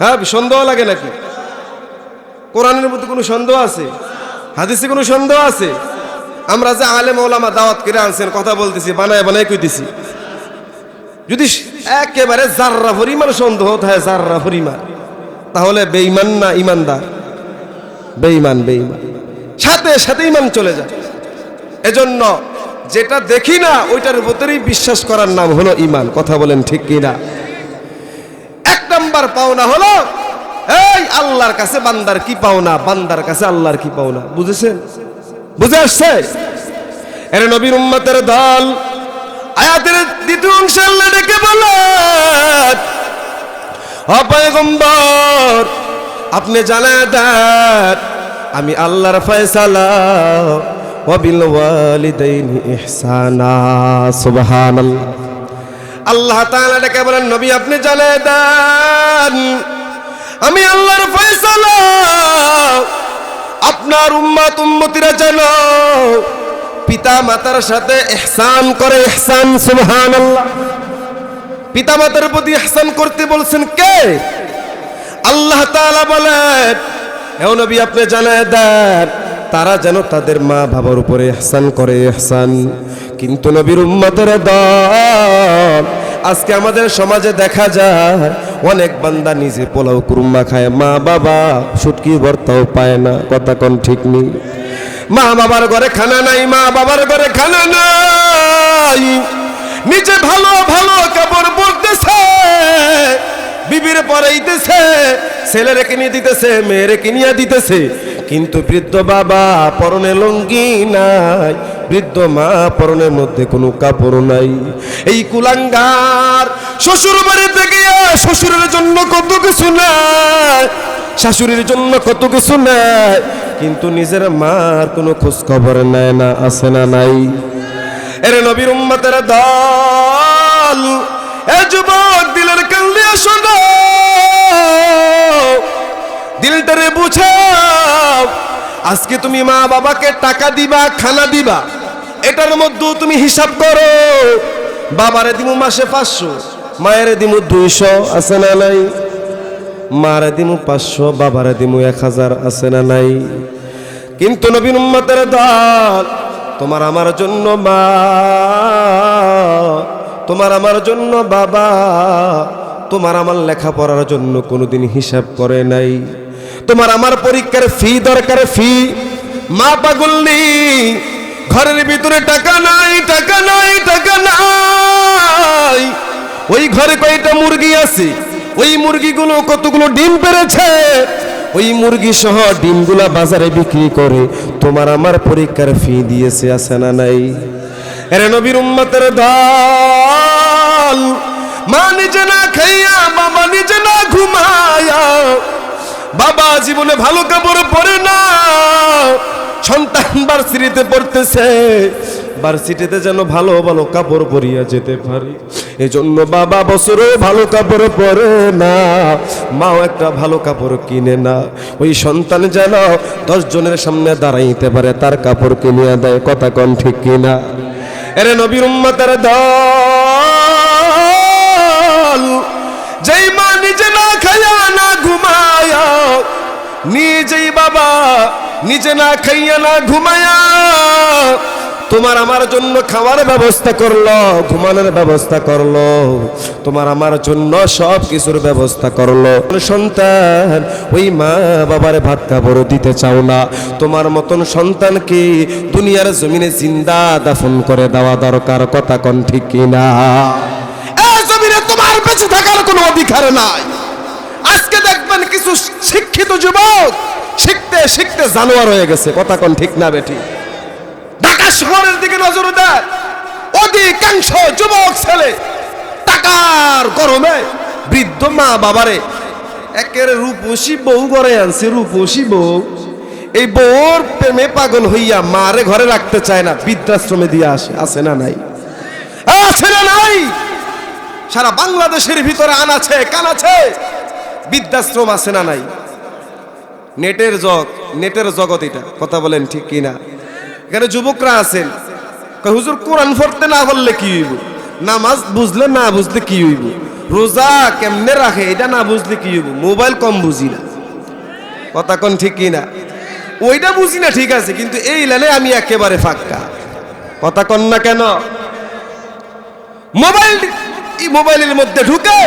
হ্যাঁ, সন্দেহ লাগে নাকি? কোরআনের মধ্যে কোনো সন্দেহ আছে? হাদিসে কোনো সন্দেহ আছে? আমরা যে আলেম ওলামা দাওয়াত করে আনছেন, কথা বলতেছি, বানায় বানায় কইতেছি, যদি একেবারে জাররা পরিমাণ সন্দেহ হয়, জাররা পরিমাণ, তাহলে বেঈমান না ইমানদার? বেঈমান, বেঈমান, সাথে সাথে ইমান চলে যায়। এজন্য যেটা দেখি না ওইটার ভিতরেই বিশ্বাস করার নাম হলো ইমান। কথা বলেন ঠিক কিনা? এক নাম্বার পাওনা হলো এই আল্লাহর কাছে বান্দার কি পাওনা, বান্দার কাছে আল্লাহর কি পাওনা। বুঝেছেন? বুঝে আসছে? এর নবীর উম্মতের দল আয়াতের দ্বিতীয় অংশে আল্লাহ ডেকে বলেন, ও পয়গম্বর আপনি জানায় দেন আমি আল্লাহর ফয়সালা ওয়া বিল ওয়ালিদাইনি ইহসানা। সুবহানাল্লাহ। আল্লাহ তাআলা ডেকে বলেন, নবী আপনি জানায় দেন আমি আল্লাহর ফয়সালা, আপনার উম্মত উম্মতিরা যেন পিতা মাতার সাথে ইহসান করে। ইহসান, সুবহানাল্লাহ। পিতা মাতার প্রতি ইহসান করতে বলছেন কে? আল্লাহ তাআলা বলেন, হে নবী আপনি জানায় দেন তারা যেন তাদের মা বাবার উপরে ইহসান করে। ইহসান। কিন্তু নবীর উম্মতের দল আজকে আমাদের সমাজে দেখা যায় অনেক বান্দা নিজে পোলাও কুরমা খায়, মা বাবা শুটকি ভর্তাও পায় না। কথা কোন ঠিক নেই? মা বাবার ঘরে খানা নাই, মা বাবার ঘরে খানা নাই, নিজে ভালো ভালো কাপড় পরতেছে, বিবির পরাইতেছে, ছেলেরে কিনে দিতেছে, মেয়েরে কিনিয়া দিতেছে, কিন্তু বৃদ্ধ বাবা পরনে লুঙ্গি নাই, বৃদ্ধ মা পরনের মধ্যে কোনো কাপড় নাই। এই কুলাঙ্গার শ্বশুর বাড়িতে গিয়ে শ্বশুরের জন্য কত কিছু নাই, শাশুড়ির জন্য কত কিছু নাই, কিন্তু নিজের মার কোনো খোঁজ খবর নেয় না। আছে না নাই? এর নবীর উম্মতের দল, এ যুবক দিলের কান দিয়ে শোনো, দিলটারে বুঝাও। আজকে তুমি মা বাবাকে টাকা দিবা, খানা দিবা, এটার মধ্যেও তুমি হিসাব করো। বাবারে দিমু মাসে 500, মায়েরে দিমু 200, আছে না নাই? মারে দিমু 500, বাবারে দিমু 1000, আছে না নাই? কিন্তু নবীর উম্মতের দল, তোমার আমার জন্য মা, তোমার আমার জন্য বাবা, তোমার আমার লেখাপড়ার জন্য কোনোদিন হিসাব করে নাই। তোমার আমার পরীক্ষার ফি দরকার, ফি মা পাগলনি, ঘরের ভিতরে টাকা নাই, টাকা নাই, টাকা নাই। ওই ঘরে কয়টা মুরগি আছে, ওই মুরগিগুলো কতগুলো ডিম পেড়েছে, ওই মুরগি সহ ডিমগুলা বাজারে বিক্রি করে তোমার আমার পরীক্ষার ফি দিয়েছে। আছে না নাই? এরে নবীর উম্মতের দল, মা নিজে না খাইয়া, বাবা নিজে না ঘুমায়া, বাবা জীবনে ভালো কাপড় পরে না, সন্তান ভার্সিটিতে পড়তেছে, ভার্সিটিতে যেন ভালো ভালো কাপড় পরিয়া যেতে পারে, এজন্য বাবা বছরে ভালো কাপড় পরে না, মাও একটা ভালো কাপড় কিনে না। ওই সন্তান যেন 10 জনের সামনে দাঁড়াইতে পারে, তার কাপড় কিনিয়া দেয়। কথা কোন ঠিক কিনা? এরে নবীর উম্মতের দল, যেই মা নিজে না খাইয়া না ঘুমায়া, নিজেই বাবা নিজে না খাইয়া না ঘুমায়া তোমার আমার জন্য খাওয়ার ব্যবস্থা করলো, ঘুমানোর ব্যবস্থা করলো, তোমার আমার জন্য সব কিছুর ব্যবস্থা করলো। সন্তান ওই মা বাবার ভাত কাপড় দিতে চাও না, তোমার মতন সন্তানকে দুনিয়ার জমিনে জিন্দা দাফন করে দেওয়া দরকার। কথা কোন ঠিক কিনা? এই জমিনে তোমার বেঁচে থাকার কোনো অধিকার নাই। আজকে দেখবেন কিছু শিক্ষিত যুবক শিখতে শিখতে জানোয়ার হয়ে গেছে। কথা কোন ঠিক না বেটি? ঢাকা শহরের দিকে নজর দেয়, অধিকাংশ যুবক ছেলে টাকার গরমে বৃদ্ধ মা বাবারে একের রূপসী বউ ঘরে আনছে, রূপসী বউ, এই বউর প্রেমে পাগল হইয়া মারে ঘরে রাখতে চায় না, বৃদ্ধাশ্রমে দিয়ে আসে। আছে না নাই? আছে না নাই? সারা বাংলাদেশের ভিতরে আনাছে কানাছে বৃদ্ধাশ্রম। আছে না নাই? নেটের জগৎ এটা। কথা বলেন ঠিক কিনা? এখানে যুবকরা আছেন, হুজুর কোরআন পড়তে না পারলে কি হইব, নামাজ বুঝলে না বুঝলে কি হইব, রোজা কেমনে রাখে এটা না বুঝলে কি হইব, মোবাইল কম বুঝি না। কথা কোন ঠিক কিনা? ওইটা বুঝি না ঠিক আছে, কিন্তু এই লাইনে আমি একেবারে ফাঁকা। কথা কন না কেন? মোবাইলের মধ্যে ঢুকে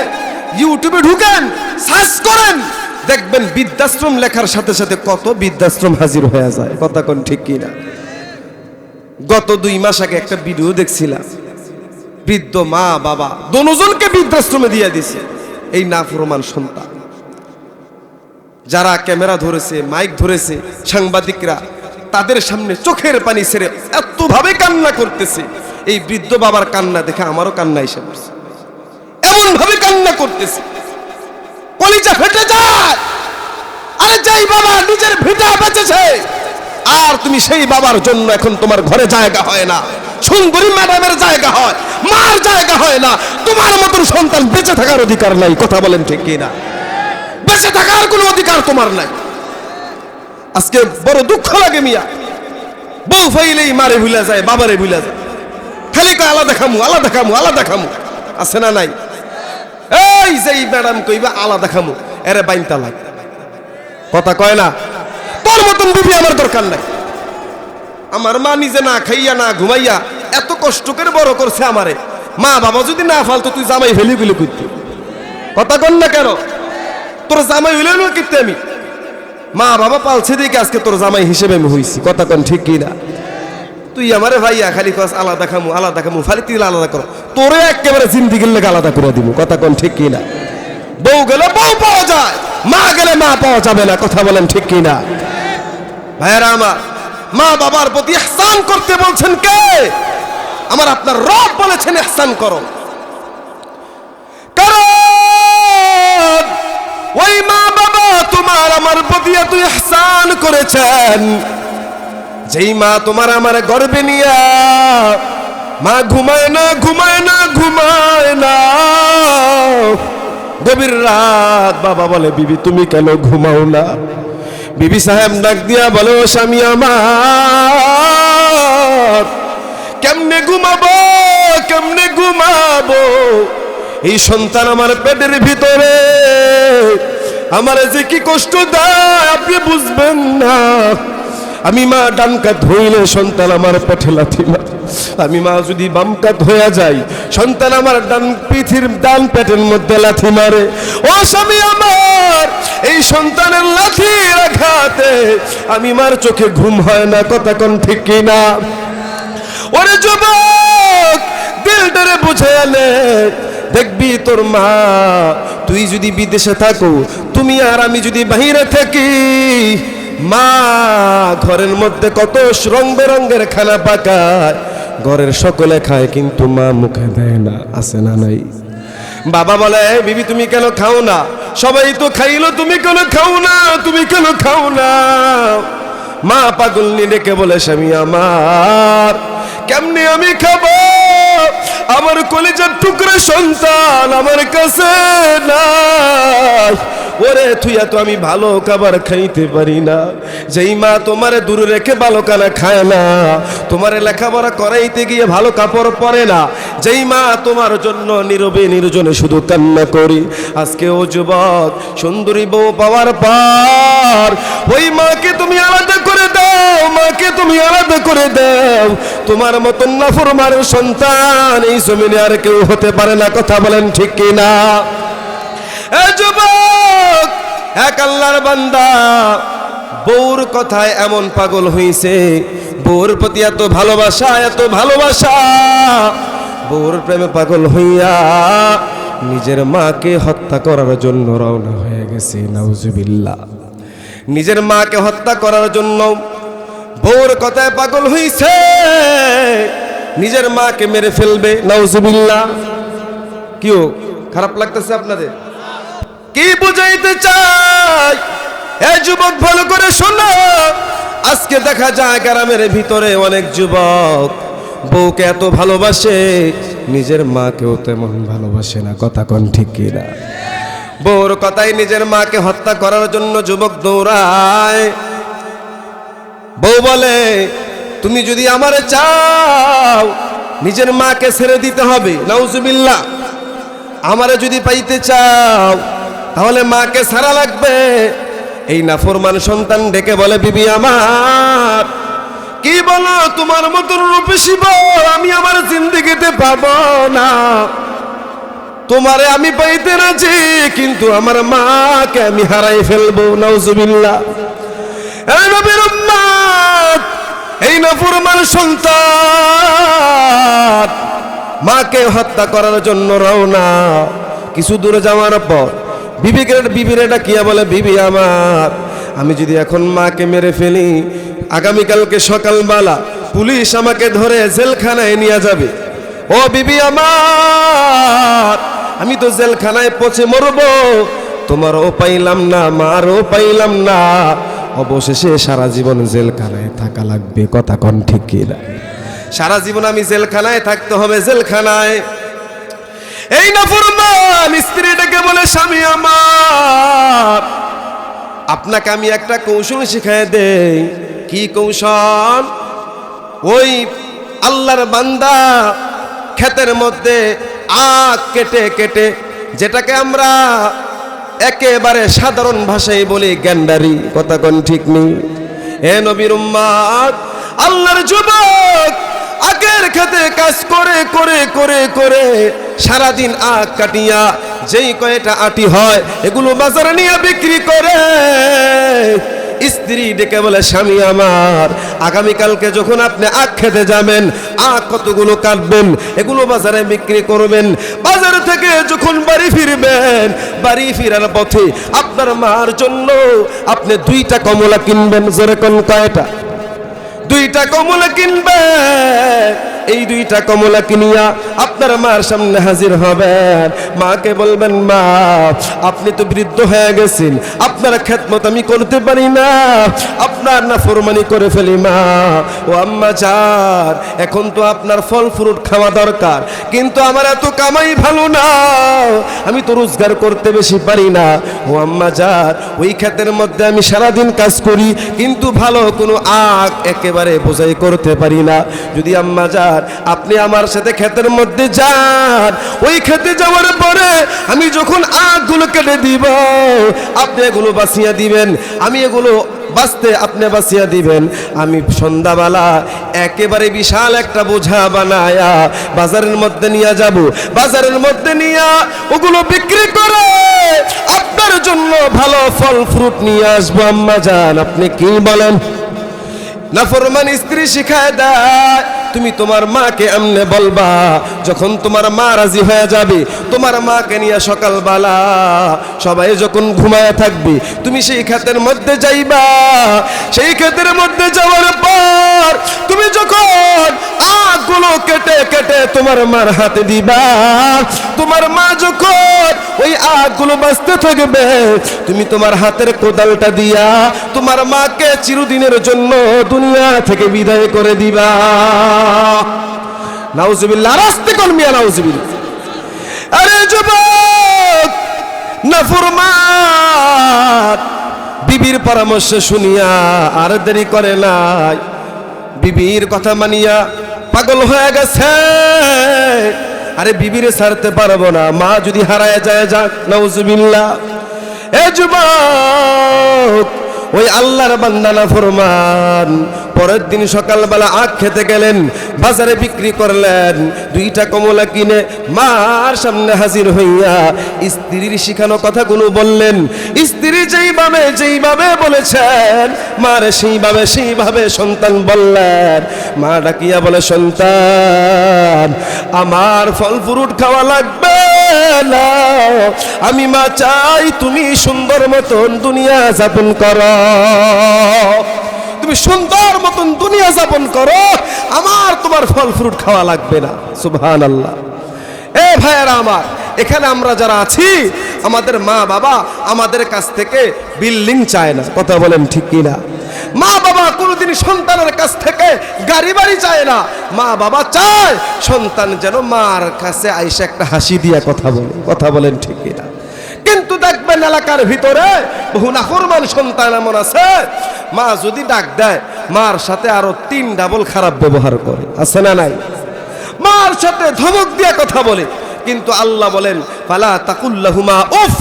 ইউটিউবে ঢুকেন, সার্চ করেন, দেখবেন বৃদ্ধাশ্রম লেখার সাথে সাথে কত বৃদ্ধাশ্রম হাজির হয়ে যায়। কথা কোন ঠিক কিনা? গত 2 মাস আগে একটা ভিডিও দেখছিলাম, বৃদ্ধ মা বাবা দুজনকে বৃদ্ধাশ্রমে দিয়ে দিছে এই নাফরমান সন্তান। যারা ক্যামেরা ধরেছে, মাইক ধরেছে, সাংবাদিকরা তাদের সামনে চোখের পানি ছেড়ে এতভাবে কান্না করতেছে। এই বৃদ্ধ বাবার কান্না দেখে আমারও কান্না এসে পড়ছে, এমন ভাবে কান্না করতেছে কলিজা ফেটে যায়। আরে যেই বাবা নিজের ভিটা বেঁচেছে, আর তুমি সেই বাবার জন্য এখন তোমার ঘরে জায়গা হয় না, সুন্দরী ম্যাডামের জায়গা হয়, মার জায়গা হয় না, তোমার মতন সন্তান বেঁচে থাকার অধিকার নাই। কথা বলেন ঠিক কিনা? বেঁচে থাকার কোনো অধিকার তোমার নাই। আজকে বড় দুঃখ লাগে মিয়া, বউ ফাইলেই মারে ভুলে যায়, বাবারে ভুলে যায়, খালি কয় আলাদা খামু আলাদা খামু আলাদা খামু। আছে না নাই? এই যে ম্যাডাম কইবা আলাদা খামু, এরে বাইনতা লাগে। কথা কয় না? তোর মতন বিবি আমার দরকার নাই। আমার মা নিজে না খাইয়া না ঘুমাইয়া এত কষ্ট করে বড় করছে আমারে। মা বাবা যদি না ফালতো তুই জামাই ফেলি গুলি করতি। কথা কন না কেন? তোর জামাই হইলে কিনতে আমি, মা বাবা পালছে দেখে আজকে তোর জামাই হিসেবে আমি হইছি। কথা কন ঠিক কিনা? তুই আমারে ভাইয়া খালি কস আলাদা খামু ফালি তুই আলাদা কর, তোরে একেবারে জিন্দিগির লেগে আলাদা করে দিব। কথা কন ঠিক কিনা? বউ গেলে বউ পাওয়া যায়, মা গেলে মা পাওয়া যাবে না। কথা বলেন ঠিক কিনা? ভাইয়ারা আমার, মা বাবার প্রতি ইহসান করতে বলছেন কে? আমার আপনার রব বলেছেন ইহসান করো। কারণ ওই মা বাবা তোমার আমার প্রতি এত ইহসান করেছেন, যেই মা তোমার আমার গর্বে নিয়া মা ঘুমায় না গভীর রাত বাবা বলে বিবি তুমি কেন ঘুমাও না? বিবি সাহেব ডাক দিয়া বলে ও স্বামী আমার, কেমনে ঘুমাবো? এই সন্তান আমার পেটের ভিতরে আমার যে কি কষ্ট দেয় আপনি বুঝবেন না। আমি মা ডান কাত হইলে সন্তান আমার পেটে লাথি মারে, আমি মা যদি বাম কাত হয়ে যাই সন্তান আমার ডান পেটের মধ্যে লাথি মারে। ও স্বামী আমার, এই সন্তানের লাথির আঘাতে আমি মার চোখে ঘুম হয় না। কথা কোন ঠিক কিনা? ওরে যুবক, দিলটারে বুঝে আনে, দেখবি তোর মা, তুই যদি বিদেশে থাকো, তুমি আর আমি যদি বাহিরে থাকি, মা ঘরের মধ্যে কত রং বেরঙ্গের খানা পাকায়, ঘরের সকলে খায় কিন্তু মা মুখে দেয় না। আছে না নাই? বাবা বলে বিবি তুমি কেন খাও না? সবাই তো খাইলো, তুমি কেন খাও না? তুমি কেন খাও না? মা পাগল নিয়ে ডেকে বলে স্বামী আমার, কেমনে আমি খাবো? আমার কলিজার টুকরা সন্তান আমার কাছে নাই। ওরে থুইয়া তো আমি ভালো খাবার খাইতে পারি না। যেই মা তোমারে দূরে রেখে ভালো খানা খায় না, তোমারে লেখাপড়া করাইতে গিয়ে ভালো কাপড় পরে না, যেই মা তোমার জন্য নীরবে নির্জনে শুধু কান্না করি, আজকে ও যুবক সুন্দরী বউ পাওয়ার পর ওই মাকে তুমি আলাদা করে দাও, মাকে তুমি আলাদা করে দাও। তোমার মতন নাফরমান সন্তান এই জমিনে আর কেউ হতে পারে না। কথা বলেন ঠিক কিনা? এ যুবক, এক আল্লাহর বান্দা বউর কথায় এমন পাগল হইছে, বউর প্রতি এত ভালোবাসা, বউর প্রেমে পাগল হইয়া নিজের মাকে হত্যা করার জন্য রওনা হয়ে গেছে। নাউজুবিল্লাহ। নিজের মাকে হত্যা করার জন্য বউর কথায় পাগল হইছে, নিজের মাকে মেরে ফেলবে। নাউজুবিল্লাহ। কিও খারাপ লাগতেছে আপনাদের? কি বুঝাইতে চাই? এ যুবক ভালো করে শোনো। আজকে দেখা যায় গ্রামের ভিতরে অনেক যুবক বউকে এত ভালোবাসে, নিজের মাকেও তেমন ভালোবাসে না। কথা কোন ঠিক কিনা? বউর কথাই নিজের মাকে হত্যা করার জন্য যুবক দৌড়ায়। বউ বলে তুমি যদি আমারে চাও নিজের মাকে ছেড়ে দিতে হবে। নাউজুবিল্লাহ। আমারে যদি পাইতে চাও তাহলে মাকে ছাড়া লাগবে। এই নাফরমান সন্তান ডেকে বলে, বিবি আমার, কি বলো, তোমার মতন রূপসী বউ আমি আমার জিন্দেগিতে পাবো না। তোমারে আমি পাইতে রাজি, কিন্তু আমার মাকে আমি হারাই ফেলবো। নাউজুবিল্লাহ। এই নবীর উম্মত, এই নাফরমান সন্তান মাকে হত্যা করার জন্য রওনা। কিছু দূরে যাওয়ার পর বিবির এটা কিয়া বলে, বিবি আমার, আমি যদি এখন মাকে মেরে ফেলি, আগামীকালকে সকালবেলা পুলিশ আমাকে ধরে জেলখানায় নিয়ে যাবে। ও বিবি আমার, আমি তো জেলখানায় পচে মরবো, তোমারও পাইলাম না, মারও পাইলাম না, অবশেষে সারা জীবন জেলখানায় থাকা লাগবে। কথা কোন ঠিক কিনা? সারা জীবন আমি জেলখানায় থাকতে হবে, জেলখানায়। এই নাফরমান স্ত্রীটাকে বলে, স্বামী আমার, আপনাকে আমি একটা কৌশল শিখাই দেই। কি কৌশল? ওই আল্লাহর বান্দা ক্ষেতের মধ্যে আখ কেটে কেটে, যেটাকে আমরা একেবারে সাধারণ ভাষায় বলি গ্যান্ডারি। কথা কোন ঠিক নেই? এ নবীর উম্মত, আল্লাহর যুবক আখের খেতে কাজ করে করে করে করে সারাদিন আখ কাটিয়া যেই কয়টা আটি হয় এগুলো বাজারে নিয়ে বিক্রি করে। স্ত্রী ডেকে বলে, স্বামী আমার, আগামীকালকে যখন আপনি আখ খেতে যাবেন, আখ কতগুলো কাটবেন, এগুলো বাজারে বিক্রি করবেন। বাজার থেকে যখন বাড়ি ফিরবেন, বাড়ি ফিরার পথে আপনার মার জন্য আপনি 2টা কমলা কিনবেন। জোরে কোন কয়টা? 2টা কমলা কিনবেন। এই 2টা কমলা কিনিয়া আপনার মার সামনে হাজির হবেন। মাকে বলবেন, মা, আপনি তো বৃদ্ধ হয়ে গেছেন, আপনার খেদমত আমি করতে পারি না, আপনার নাফরমানি করে ফেলি। মা, ও আম্মা জান, এখন তো আপনার ফল ফ্রুট খাওয়া দরকার, কিন্তু আমার এত কামাই ভালো না, আমি তো রোজগার করতে বেশি পারি না। ও আম্মা জান, ওই ক্ষেতের মধ্যে আমি সারাদিন কাজ করি, কিন্তু ভালো কোনো আখ একেবারে বোঝাই করতে পারি না। যদি আম্মা জান আপনি আমার সাথে ক্ষেতের মধ্যে যান, ওই খেতে যাওয়ার পরে আমি যখন আখগুলো কেটে দিব, আপনি এগুলো বাছিয়া দিবেন, আমি এগুলো বাঁচতে আপনি বাঁচিয়া দিবেন। আমি সন্ধ্যাবেলা একেবারে বিশাল একটা বোঝা বানায়া বাজারের মধ্যে নিয়ে যাব, বাজারের মধ্যে নিয়ে ওগুলো বিক্রি করে আপনার জন্য ভালো ফল ফ্রুট নিয়ে আসবো। আম্মা জান, আপনি কি বলেন? নাফরমান স্ত্রী শিখায় দেয়, তুমি তোমার মাকে এমনে বলবা, যখন তোমার মা রাজি হয়ে যাবে, তোমার মাকে নিয়ে সকালবেলা সবাই যখন ঘুমায় থাকবে, তুমি সেই ক্ষেতের মধ্যে যাইবা। সেই ক্ষেতের মধ্যে যাওয়ার পর তুমি যখন আখগুলো কেটে কেটে তোমার মার হাতে দিবা, তোমার মা যখন ওই আখগুলো বাঁচতে থাকবে, তুমি তোমার হাতের কোদালটা দিয়া তোমার মাকে চিরদিনের জন্য দুনিয়া থেকে বিদায় করে দিবা। নাউজুবিল্লাহ। রাস্তে কোন মিয়া? নাউজুবিল্লাহ। আরে যুবক, নাফরমান বিবির পরামর্শ শুনিয়া আর দেরি করে নাই, বিবির কথা মানিয়া পাগল হয়ে গেছে। আরে বিবিরে ছাড়তে পারবো না, মা যদি হারায় যায় যাক। নাউজুবিল্লাহ। এ যুবক, ওই আল্লাহর বান্দা নাফরমান পরের দিন সকালবেলা আখ খেতে গেলেন, বাজারে বিক্রি করলেন, 2টা কমলা কিনে মার সামনে হাজির হইয়া স্ত্রীর শিখানো কথাগুলো বললেন। স্ত্রী যেইভাবে বলেছেন, মার সেইভাবে সন্তান বললেন। মা ডাকিয়া বলে, সন্তান, আমার ফল ফ্রুট খাওয়া লাগবে না, আমি মা চাই তুমি সুন্দর মতন দুনিয়া যাপন করো, তুমি সুন্দর মতন দুনিয়া যাপন করো, আমার তোমার ফল ফ্রুট খাওয়া লাগবে না। সুবহানাল্লাহ। এ ভাইয়েরা আমার, এখানে আমরা যারা আছি, আমাদের মা বাবা আমাদের কাছ থেকে বিল্ডিং চায় না। কথা বলেন ঠিক কিনা? মা বাবা কোনোদিন সন্তানের কাছ থেকে গাড়ি বাড়ি চায় না। মা বাবা চায় সন্তান যেন মার কাছে আইসা একটা হাসি দিয়া কথা বলে। কথা বলেন ঠিক কিনা? কিন্তু দেখবেন এলাকার ভিতরে বহু নাফরমান সন্তান এমন আছে, মা যদি ডাক দেয় মার সাথে আরো 3 ডাবল খারাপ ব্যবহার করে। আছে না নাই? মার সাথে ধমক দিয়ে কথা বলে। কিন্তু আল্লাহ বলেন, ফালা তাকুল্লাহুমা উফ,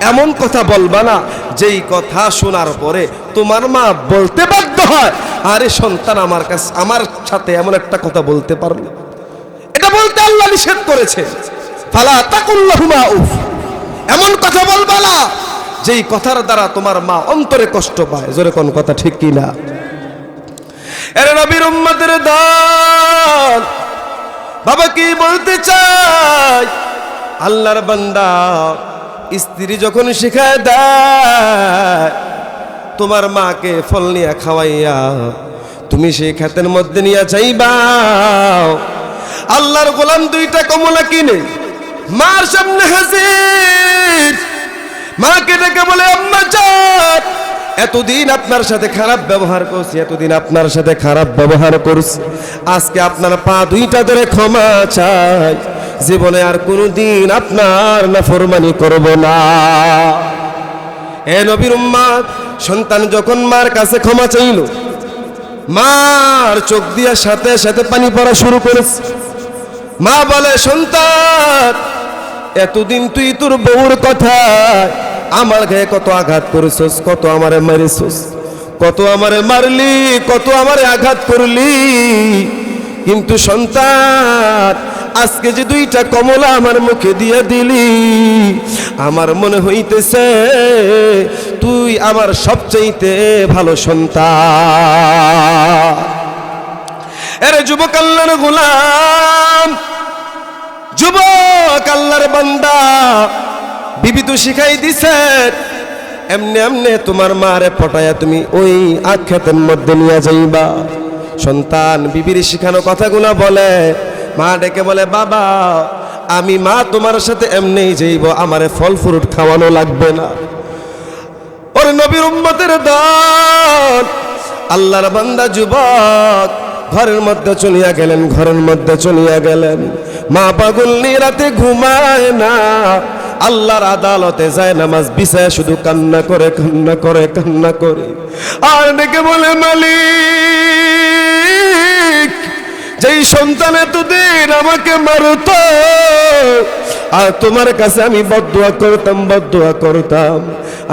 এমন কথা বলবা না যেই কথা শোনার পরে তোমার মা বলতে বাধ্য হয়, আরে সন্তান আমার কাছে আমার সাথে এমন একটা কথা বলতে পারলো, এটা বলতে আল্লাহ নিষেধ করেছে। ফালা তাকুল্লাহুমা উফ, এমন কথা বলবা না যেই কথার দ্বারা তোমার মা অন্তরে কষ্ট পায়। জোরে কোন কথা ঠিক কি না? এর নবীর উম্মতের দল, বাবা কি বলতে চাই? আল্লাহর বান্দা স্ত্রী যখন শিখায় দেয় তোমার মাকে ফল নিয়ে খাওয়াইয়া তুমি সেই ক্ষেতের মধ্যে নিয়ে যাইবা, আল্লাহর গোলাম দুইটা কমলা কিনে মার সামনে হাজির, মাকে ডেকে বলে আম্মা জান, এতদিন আপনার সাথে খারাপ ব্যবহার করছি, এতদিন আপনার সাথে খারাপ ব্যবহার করছি, আজকে আপনার পা দুইটা ধরে ক্ষমা চাই, জীবনে আর কোনোদিন আপনার নাফরমানি করব না। এ নবীর উম্মত, সন্তান যখন মার কাছে ক্ষমা চাইল, মার চোখ দিয়ে সাথে সাথে পানি পড়া শুরু করেছে। মা বলে, সন্তান এতদিন তুই তোর বউর কথা আমার গায়ে কত আঘাত করেছস, কত আমারে মারিছস, কত আমারে মারলি, কত আমারে আঘাত করলি, কিন্তু সন্তান আজকে যে দুইটা কমলা আমার মুখে দিয়ে দিলি, আমার মনে হইতেছে তুই আমার সবচাইতে ভালো সন্তান। এরে যুবক আল্লাহর গোলাম, যুবক আল্লাহর বান্দা, বিবি তো শিখাই দিছে এমনে এমনে তোমার মারে পটায়া তুমি ওই আখ্যাতের মধ্যে নিয়ে যাইবা। সন্তান বিবির শিখানো কথাগুলো বলে, মা ডেকে বলে, বাবা আমি মা তোমার সাথে এমনিই যাইব, আমারে ফল ফ্রুট খাওয়ানো লাগবে না। ওর নবীর উম্মতের দল, আল্লাহর বান্দা যুবক ঘরের মধ্যে চলিয়া গেলেন, ঘরের মধ্যে চলিয়া গেলেন। মা পাগল রাতে ঘুমায় না, আল্লাহর আদালতে যায় নামাজ বিছায় শুধু কান্না করে কান্না করে কান্না করে, আর ডেকে বলে, মালিক যেই সন্তান এতদিন আমাকে মারতো, আর তোমার কাছে আমি বদদুয়া করতাম বদদুয়া করতাম,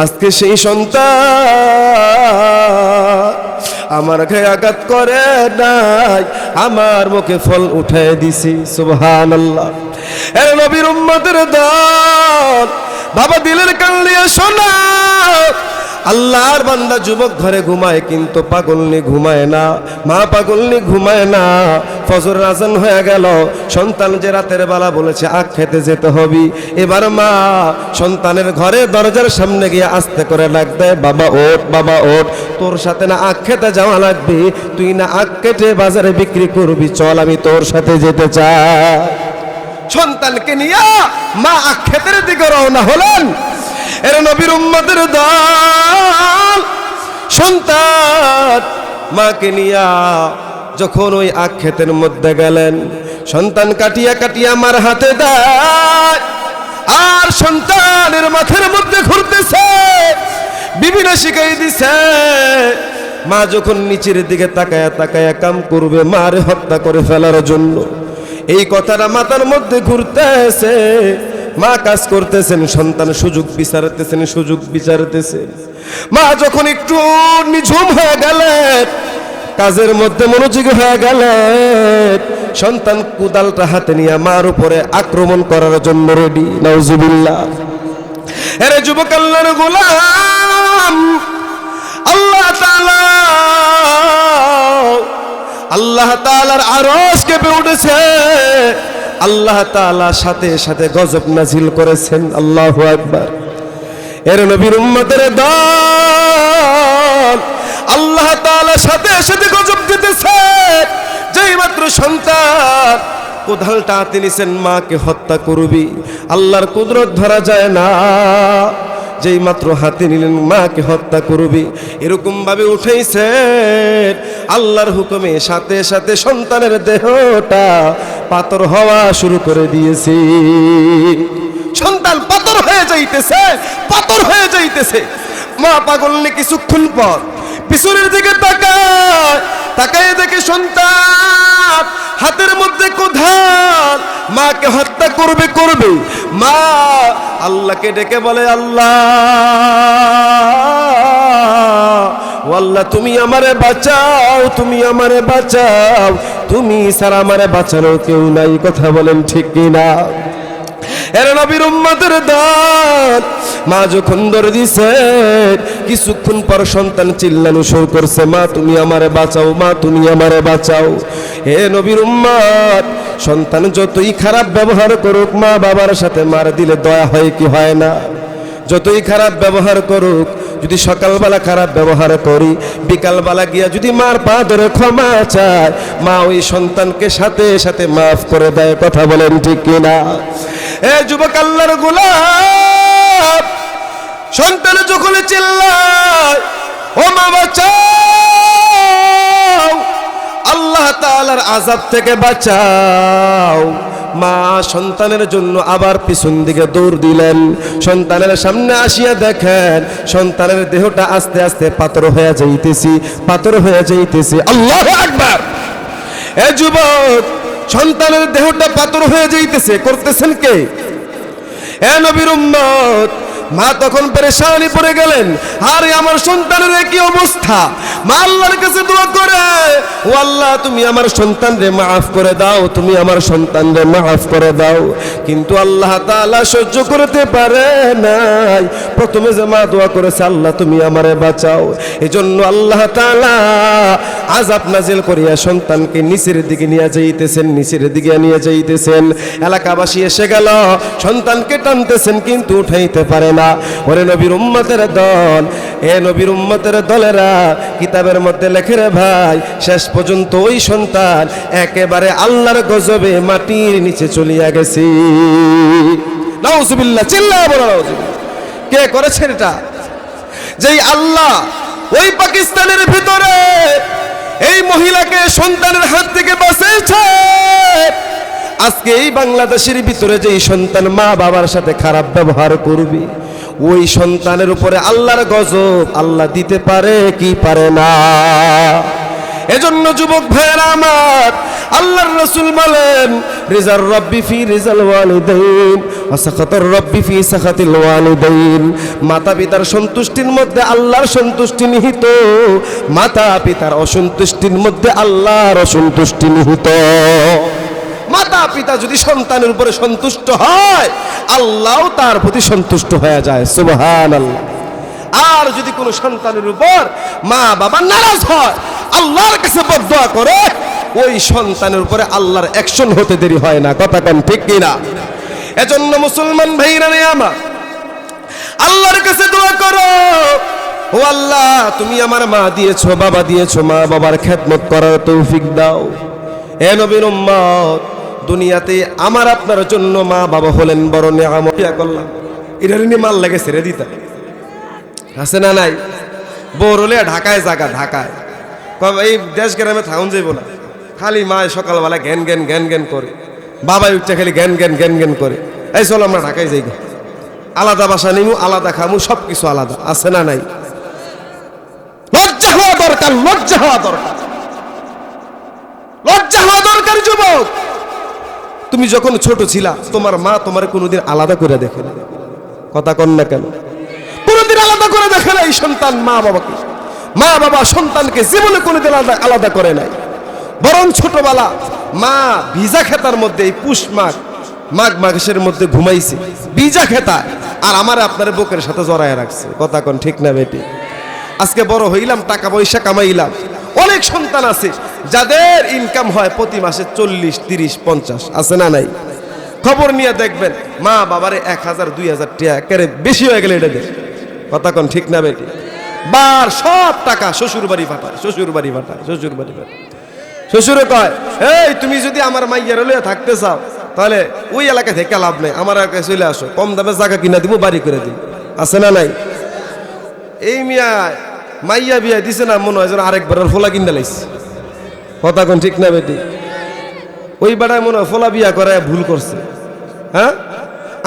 আজকে সেই সন্তান আমার গায়ে আঘাত করে নাই, আমার মুখে ফল উঠায় দিছি। সুবহানাল্লাহ। এর নবীর উম্মতের দল, বাবা দিলের কান দিয়ে শোনা, আল্লাহর বান্দা যুবক ঘরে ঘুমায় কিন্তু পাগলনি ঘুমায় না, মা পাগলনি ঘুমায় না। ফজর আজান হয়ে গেল, সন্তান যে রাতের বেলা বলেছে আখ খেতে যেতে হবে, এবার মা সন্তানের ঘরে দরজার সামনে গিয়ে আস্তে করে ডাক দেয়, বাবা ওঠ, বাবা ওঠ, তোর সাথে না আখ খেতে যাওয়া লাগবে, তুই না আখ কেটে বাজারে বিক্রি করবি, চল আমি তোর সাথে যেতে চাই। সন্তানকে নিয়ে মা আখ খেতের দিকে রওনা হলেন। এর নবীর উম্মতের দল, সন্তান মাকে নিয়া যখন ওই আখ ক্ষেতের মধ্যে গেলেন, সন্তান কাটিয়া কাটিয়া মার হাতে দেয়, আর সন্তানের মাথার মধ্যে ঘুরতেছে, বিভিন্ন শিখাই দিছে, মা যখন নিচের দিকে তাকায়া তাকায়া কাম করবে মারে হত্যা করে ফেলার জন্য, এই কথাটা মাথার মধ্যে ঘুরতেছে। মা কাজ করতেছেন, সন্তান সুযোগ বিচারতেছেন, সুযোগ বিচারতেছেন। মা যখন একটু নিঝুম হয়ে গেলেন, কাজের মধ্যে মনোযোগী হয়ে গেলেন, সন্তান কুদালটা হাতে নিয়ে মার উপরে আক্রমণ করার জন্য রেডি। নাউজুবিল্লাহ। এরে যুবক আল্লাহর গোলাম, আল্লাহ তাআলা, আল্লাহ তাআলার আরশ কেঁপে উঠেছে, আল্লাহ তাআলা সাথে সাথে গজব নাজিল করেছেন। আল্লাহু আকবার। এর নবীর উম্মতের দল, আল্লাহ তাআলা সাথে সাথে গজব দিতেছে। যেই মাত্র সন্তান কোদালটা হাতে নিছেন, মাকে হত্যা করবি, আল্লাহর কুদরত ধরা যায় না। যেই মাত্র হাতে নিলেন, মাকে হত্যা করবি, এরকম ভাবে উঠাইছে আল্লাহর হুকুমে, সাথে সাথে সন্তানের দেহটা পাথর হওয়া শুরু করে দিয়েছে। সন্তান পাথর হয়ে যাইতেছে, পাথর হয়ে যাইতেছে। মা পাগল কিছুক্ষণ পর পিছনের দিকে তাকায়, তাকায় দেখে সন্তান হাতের মধ্যে কোদাল, মাকে হত্যা করবে করবে। মা আল্লাহকে ডেকে বলে, আল্লাহ ও আল্লাহ, তুমি আমারে বাঁচাও, তুমি আমারে বাঁচাও, তুমি ছাড়া আমারে বাঁচানোর কেউ নাই। কথা বলেন ঠিক কিনা? এর নবীর উম্মতের দল, মা যখন দৌড় দিছে, কিছুক্ষণ পর সন্তান চিল্লানো শুরু করছে, মা তুমি আমারে বাঁচাও, মা তুমি আমারে বাঁচাও। হে নবীর উম্মত, সন্তান যতই খারাপ ব্যবহার করুক, মা বাবার সাথে মার দিলে দয়া হয় কি হয় না? যতই খারাপ ব্যবহার করুক, যদি সকালবেলা খারাপ ব্যবহার করি, বিকালবেলা গিয়া যদি মার পা ধরে ক্ষমা চায়, মা ওই সন্তানকে সাথে সাথে মাফ করে দেয়। কথা বলেন ঠিক কিনা? এ যুবক আল্লাহর গোলাম, সন্তান যখন চিল্লায়, ও মা বাঁচাও, আল্লাহ তাআলার আযাব থেকে বাঁচাও, মা সন্তানের জন্য আবার পিছন দিকে দৌড় দিলেন। সন্তানের সামনে আসিয়া দেখেন সন্তানের দেহটা আস্তে আস্তে পাথর হয়ে যাইতেছি, পাথর হয়ে যাইতেছি। আল্লাহু আকবার! এ যুবক, সন্তানের দেহটা পাথর হয়ে যাইতেছে, করতেছেন কে? এ নবীর উম্মত, মা তখন পেরেশানি পড়ে গেলেন, আরে আমার সন্তানের কি অবস্থা। মা আল্লাহর কাছে দোয়া করে, ও আল্লাহ তুমি আমার সন্তানরে মাফ করে দাও, তুমি আমার সন্তানরে মাফ করে দাও। কিন্তু আল্লাহ তাআলা সহ্য করতে পারে নাই। প্রথমে যে মা দোয়া করেছে, আল্লাহ তুমি আমারে বাঁচাও, এজন্য আল্লাহ তাআলা আযাব নাজিল করিয়া সন্তানকে নিচের দিকে নিয়ে যাইতেছেন, নিচের দিকে নিয়ে যাইতেছেন। এলাকাবাসী এসে গেল, সন্তানকে টানতেছেন কিন্তু উঠাইতে পারে না। ওরে নবীর উম্মতের দল, এ নবীর উম্মতের দলেরা, কিতাবের মধ্যে লেখে রে ভাই, শেষ পর্যন্ত ওই সন্তান একেবারে আল্লাহর গজবে মাটির নিচে চলিয়া গেছে। নাউজুবিল্লাহ, চিল্লায়া বলো নাউজুবিল্লাহ। কে করেছেন এটা? যেই আল্লাহ ওই পাকিস্তানের ভিতরে এই মহিলাকে সন্তানের হাত থেকে বাঁচিয়েছে, আজকে এই বাংলাদেশের ভিতরে যেই সন্তান মা বাবার সাথে খারাপ ব্যবহার করবে, ওই সন্তানের উপরে আল্লাহর গজব আল্লাহ দিতে পারে কি পারে না? এজন্য যুবক ভাইয়েরা আমার, আল্লাহর রাসূল বলেন, রিজার রব্বি ফি রিজাল ওয়ালিদাইন ওয়া সাখাতুর রব্বি ফি সাখাতিল ওয়ালিদাইন। মাতা পিতার সন্তুষ্টির মধ্যে আল্লাহর সন্তুষ্টি নিহিত, মাতা পিতার অসন্তুষ্টির মধ্যে আল্লাহর অসন্তুষ্টি নিহিত। মাতা পিতা যদি সন্তানের উপরে সন্তুষ্ট হয়, আল্লাহও তার প্রতি সন্তুষ্ট হয়ে যায়। সুবহানাল্লাহ। আর যদি কোনো সন্তানের উপর মা বাবা নারাজ হয়, আল্লাহর কাছে বদদোয়া করে, ওই সন্তানের উপরে আল্লাহর অ্যাকশন হতে দেরি হয় না। কথা কোন ঠিক কিনা? এজন্য মুসলমান ভাইরা আমার, আল্লাহর কাছে দোয়া করো, ও আল্লাহ তুমি আমার মা দিয়েছো, বাবা দিয়েছো, মা বাবার খেদমত করার তৌফিক দাও। এ নবীর উম্মত, দুনিয়াতে আমার আপনার জন্য মা বাবা হলেন বড় নিয়ামত। করলাম এটা নিয়ে মাল লাগে ছেড়ে দিতা আছে না নাই? বড় হলে ঢাকায় জায়গা, ঢাকায় এই দেশ গ্রামে থাউন যাইব না, খালি মায় সকালবেলা জ্ঞান জ্ঞান জ্ঞান জ্ঞান করে, বাবাই উঠছে খালি জ্ঞান জ্ঞান জ্ঞান জ্ঞান করে। এই চলো আমরা ঢাকায় যাই, আলাদা বাসা নিমু, আলাদা খামু, সব কিছু আলাদা। আছে না নাই? লজ্জা হওয়া দরকার, লজ্জা হওয়া দরকার, লজ্জা হওয়া দরকার। যুবক, তুমি যখন ছোট ছিলা, তোমার মা তোমার কোনোদিন আলাদা করে দেখে না। কথা কন না কেন? কোনোদিন আলাদা করে দেখে না। এই সন্তান মা বাবাকে, মা বাবা সন্তানকে জীবনে কোনোদিন আলাদা করে নাই। বরং ছোটবেলা মা ভিজা খেতার মধ্যে, এই পুষ মাঘ মাঘের মধ্যে ঘুমাইছে ভিজা খেতা, আর আমার আপনার বুকের সাথে জড়ায় রাখছে। কথা কন ঠিক না বেটি? আজকে বড় হইলাম, টাকা পয়সা কামাইলাম, অনেক সন্তান আছে যাদের ইনকাম হয় প্রতি মাসে 40, 30, 50। আছে না নাই? খবর নিয়ে দেখবেন মা বাবারে 1000, 2000 টাকা করে বেশি হয়ে গেলে এটা দেয়। কথা কন ঠিক না বেটি? বার সব টাকা শ্বশুর বাড়ি পাঠায়, শ্বশুর বাড়ি পাঠায়, শ্বশুর বাড়ি পাঠায়। শ্বশুরে কয়, এই তুমি যদি আমার মাইয়ার লইয়া থাকতে চাও, তাহলে ওই এলাকা থেকে লাভ নেই, আমার এলাকায় চলে আসো, কম দামে জায়গা কিনা দিব, বাড়ি করে দিব। আছে না নাই? এই মিয়া মাইয়া বিয়া দিছে না, মনে হয় যেন আরেকবার ফোলা কিনা লাইছে। কথা কোন ঠিক না বেটি? ওই বেড়ায় মনে হয় ফোলা বিয়া করায় ভুল করছে। হ্যাঁ,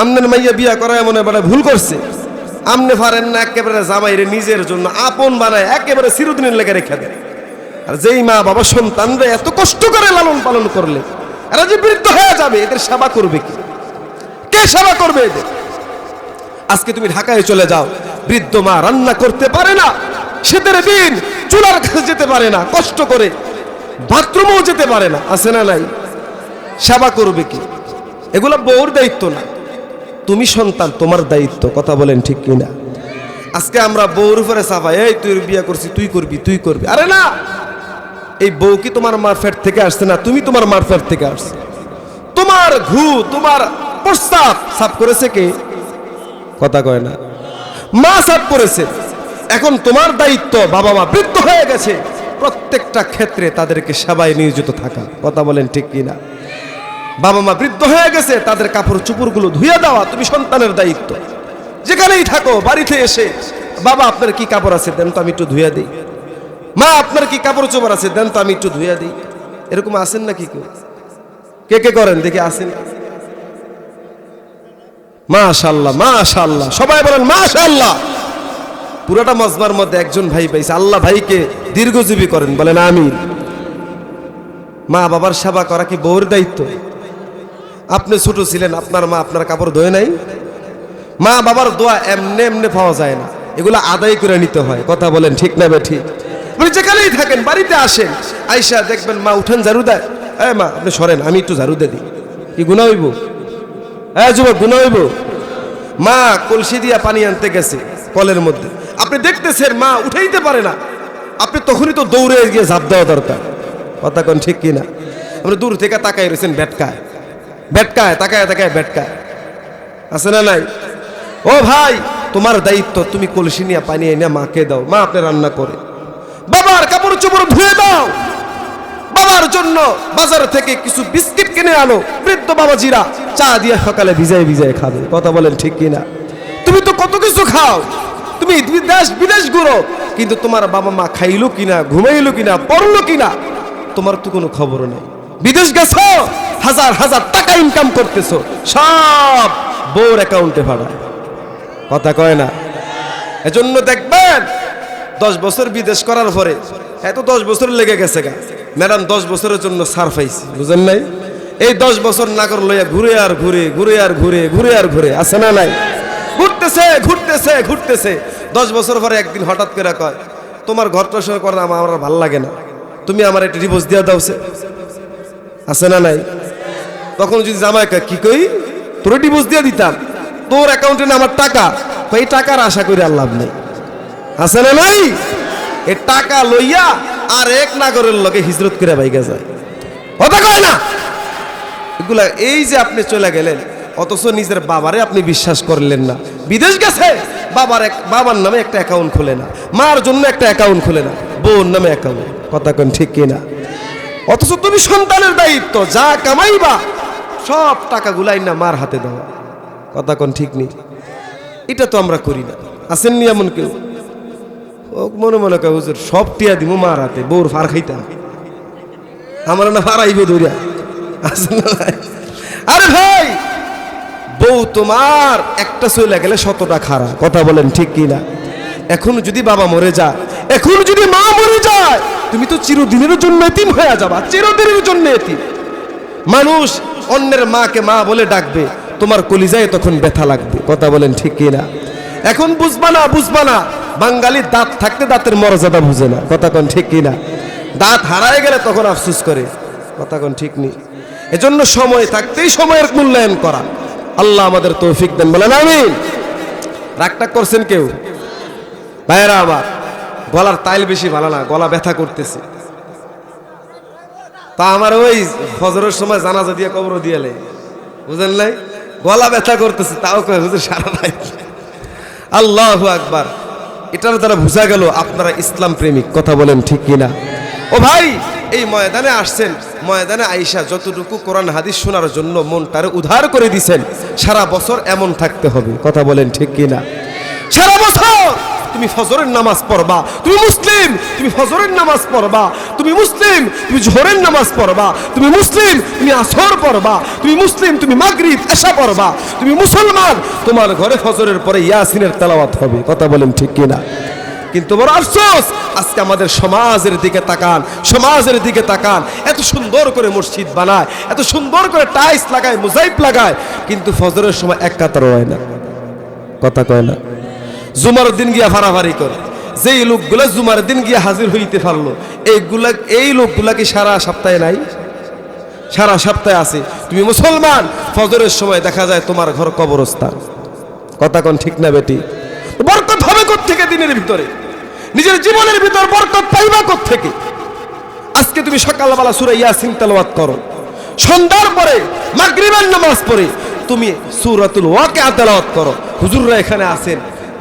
আমনের মাইয়া বিয়া করায় মনে হয় বেড়ায় ভুল করছে। আমনে পারেন না একেবারে জামাইরে নিজের জন্য আপন বানায় একেবারে চিরদিনের লেগে রেখে দেয়। আর যেই মা বাবা সন্তানরা এত কষ্ট করে লালন পালন করলে, এরা যে বৃদ্ধ হয়ে যাবে, এদের সেবা করবে কি? কে সেবা করবে এদের? আজকে তুমি ঢাকায় চলে যাও, বৃদ্ধ মা রান্না করতে পারে না, শীতের দিন চুলার কাছে যেতে পারে না, কষ্ট করে বাথরুমেও যেতে পারে না, আছে না নাই? সেবা করবে কি? এগুলো বউর দায়িত্ব না, তুমি সন্তান, তোমার দায়িত্ব। কথা বলেন ঠিক কিনা? আজকে আমরা বউর উপরে চাপাই, এই তুই বিয়ে করছিস, তুই করবি, তুই করবি। আরে না, এই বউ কি তোমার মারফেট থেকে আসছে না? তুমি তোমার মারফেট থেকে আসছে। তোমার ঘু, তোমার প্রস্তাব সাফ করেছে কে? কথা কয় না, মা সাফ করেছে। এখন তোমার দায়িত্ব, বাবা মা বৃদ্ধ হয়ে গেছে, প্রত্যেকটা ক্ষেত্রে তাদেরকে সেবায় নিয়োজিত থাকা। কথা বলেন ঠিক কিনা? বাবা মা বৃদ্ধ হয়ে গেছে, তাদের কাপড় চোপড়গুলো ধুয়ে দেওয়া তুমি সন্তানের দায়িত্ব। যেখানেই থাকো, বাড়িতে এসে বাবা আপনার কি কাপড় আছে দেন তো আমি একটু ধুয়ে দিই, মা আপনার কি কাপড় চোপড় আছে দেন তো আমি একটু ধুয়ে দিই। এরকম আসেন নাকি কেউ? কে কে করেন দেখি, আসেন? মাশাআল্লাহ, মাশাআল্লাহ, সবাই বলেন মাশাআল্লাহ। পুরোটা মজমার মধ্যে একজন ভাই পাইছে, আল্লাহ ভাইকে দীর্ঘজীবী করেন, বলেন আমিন। মা বাবার সেবা করা কি বউর দায়িত্ব? আপনি ছোট ছিলেন, আপনার মা আপনার কাপড় ধোয় নাই? মা বাবার দোয়া এমনি এমনি পাওয়া যায় না, এগুলো আদায় করে নিতে হয়। কথা বলেন ঠিক না বে ঠিক? মানে যেখানেই থাকেন, বাড়িতে আসেন, আইসা দেখবেন মা উঠান ঝাড়ু দেয়, এই মা আপনি সরেন, আমি একটু ঝাড়ু দিয়ে দিই। কি গুনাহ হইব? হ্যাঁ যুবক, গুনাহ হইব? মা কলসি দিয়া পানি আনতে গেছে কলের মধ্যে, আপনি দেখতেছেন মা উঠাইতে পারে না, আপনি তখনই তো দৌড়ে গিয়ে ঝাঁপ দেওয়া দরকার। কথা কোন ঠিক কিনা? আপনি দূর থেকে তাকায় রয়েছেন, বেটকায় বেটকায়, তাকায় তাকায় বেটকায়, আছে না নাই? ও ভাই, তোমার দায়িত্ব, তুমি কলসি নিয়ে পানি এনে মাকে দাও, মা আপনি রান্না করে। বাবার কাপড় চোপড় ধুয়ে দাও, বাবার জন্য বাজার থেকে কিছু বিস্কিট কিনে আনো, বৃদ্ধ বাবাজিরা চা দিয়ে সকালে ভিজায় ভিজায় খাবে। কথা বলেন ঠিক কিনা? তুমি তো কত কিছু খাও, তুমি দেশ বিদেশ ঘুরো, কিন্তু তোমার বাবা মা খাইলো কিনা, ঘুমাইলো কিনা, পড়লো কিনা, তোমার তো কোনো খবর নেই। বিদেশ গেছো, হাজার হাজার টাকা ইনকাম করতেছো, সব বউর অ্যাকাউন্টে ভাড়া। কথা কয় না? এজন্য দেখবেন 10 বছর বিদেশ করার পরে, এত 10 বছর লেগে গেছে গা, ম্যাডাম 10 বছরের জন্য সার পাইছি, বুঝেন নাই? এই 10 বছর নাগর লইয়া ঘুরে আর ঘুরে, ঘুরে আর ঘুরে, ঘুরে আর ঘুরে, আছে না নাই? ঘুরতেছে ঘুরতেছে ঘুরতেছে, 10 বছর পরে একদিন হঠাৎ করে কয়, তোমার ঘরটার সঙ্গে করেন আমার ভাল লাগে না, তুমি আমার একটা ডিভোর্স দিয়ে দাও, আছে না নাই? তখন যদি জামাই কয়, কি কই, তোর ডিভোর্স দিয়ে দিতাম, তোর অ্যাকাউন্টে না আমার টাকা, এই টাকার আশা করে আর লাভ নেই, আছে না নাই? এই টাকা লইয়া আর এক নাগরের লগে হিজরত করে বাইগা যায়। কথা কয় না? এগুলা, এই যে আপনি চলে গেলেন, অথচ নিজের বাবারে আপনি বিশ্বাস করলেন না, বিদেশ গেছে, বাবার নামে একটা অ্যাকাউন্ট খুলে না, মার জন্য একটা অ্যাকাউন্ট খুলে না, বোন নামে অ্যাকাউন্ট। কথা কোন ঠিক কিনা? অথচ তুমি সন্তানের দায়িত্ব, যা কামাইবা সব টাকাগুলাই না মার হাতে দেওয়া। কথা কোন ঠিক নেই? এটা তো আমরা করি না। আসেননি এমন কেউ? ও মনে মনে কয়, হুজুর সব টিয়া দিব মার হাতে, বউর ফার খাইতাম, আমার না ফারাইবে দৌড়া, আছে না? আরে ভাই, বউ তোমার একটা চলে গেলে 100টা খারাপ। কথা বলেন ঠিক কিনা? এখন যদি বাবা মরে যায়, এখন যদি মা মরে যায়, তুমি তো চিরদিনের জন্য এতিম হয়ে যাবা, চিরদিনের জন্য এতিম। মানুষ অন্যের মাকে মা বলে ডাকবে, তোমার কলিজায় তখন ব্যথা লাগবে। কথা বলেন ঠিক কিনা? এখন বুঝবা না, বুঝবা না, বাঙালি দাঁত থাকতে দাঁতের মর্যাদা বুঝে না। কথা কোন ঠিক কিনা? দাঁত হারায় গেলে তখন আফসোস করে। কথা কোন ঠিক নেই? এজন্য সময় থাকতেই সময়ের মূল্যায়ন করা। আল্লাহ আমাদের তৌফিক দেন, বলেন আমিন। রাগটা করছেন কেউ? ভাইয়েরা আবার গলার তাইল বেশি ভালো না, গলা ব্যথা করতেছে। তা আমার ওই ফজরের সময় জানাজা দিয়ে কবর দিয়েলে, বুঝেন নাই, গলা ব্যথা করতেছে, তাও কয় হুজুর সারা রাত। আল্লাহু আকবার। এটার দ্বারা বোঝা গেল আপনারা ইসলাম প্রেমিক। কথা বলেন ঠিক কিনা? ও ভাই, এই ময়দানে আসছেন, ময়দানে আইসা যতটুকু কোরআন হাদিস শোনার জন্য মনটারে উদ্ধার করে দিছেন, সারা বছর এমন থাকতে হবে। কথা বলেন ঠিক কিনা? সারা বছর তুমি ফজরের নামাজ পড়বা, তুমি মুসলিম, তুমি ফজরের নামাজ পড়বা, তুমি মুসলিম, তুমি জোহরের নামাজ পড়বা, তুমি মুসলিম, তুমি আসর পড়বা, তুমি মুসলিম, তুমি মাগরিব এশা পড়বা, তুমি মুসলমান, তোমার ঘরে ফজরের পরে ইয়াসিনের তেলাওয়াত হবে। কথা বলেন ঠিক কিনা? কিন্তু বড় আফসোস, আজকে আমাদের সমাজের দিকে তাকান, সমাজের দিকে তাকান, এত সুন্দর করে মসজিদ বানায়, এত সুন্দর করে টাইলস লাগায়, মোজাইক লাগায়, কিন্তু ফজরের সময় এক কাতারও হয় না। কথা কয় না। জুমার দিন গিয়া ফারাফারি করে, যেই লোকগুলা জুমার দিন গিয়া হাজির হইতে পারলো, এই লোকগুলা কি সারা সপ্তাহে নাই? সারা সপ্তাহে আছে। তুমি মুসলমান, ফজরের সময় দেখা যায় তোমার ঘর কবরস্থান। কথা কোন ঠিক না বেটি? বরকত হবে কোত্থেকে? দিনের ভিতরে নিজের জীবনের ভিতর বরকত পাইবা কোত্থেকে? আজকে তুমি সকালবেলা সূরা ইয়াসিন তেলাওয়াত করো, সন্ধ্যার পরে মাগরিবের নামাজ পড়ে তুমি সূরাতুল ওয়াকিয়া তেলাওয়াত করো। হুজুররা এখানে আছেন,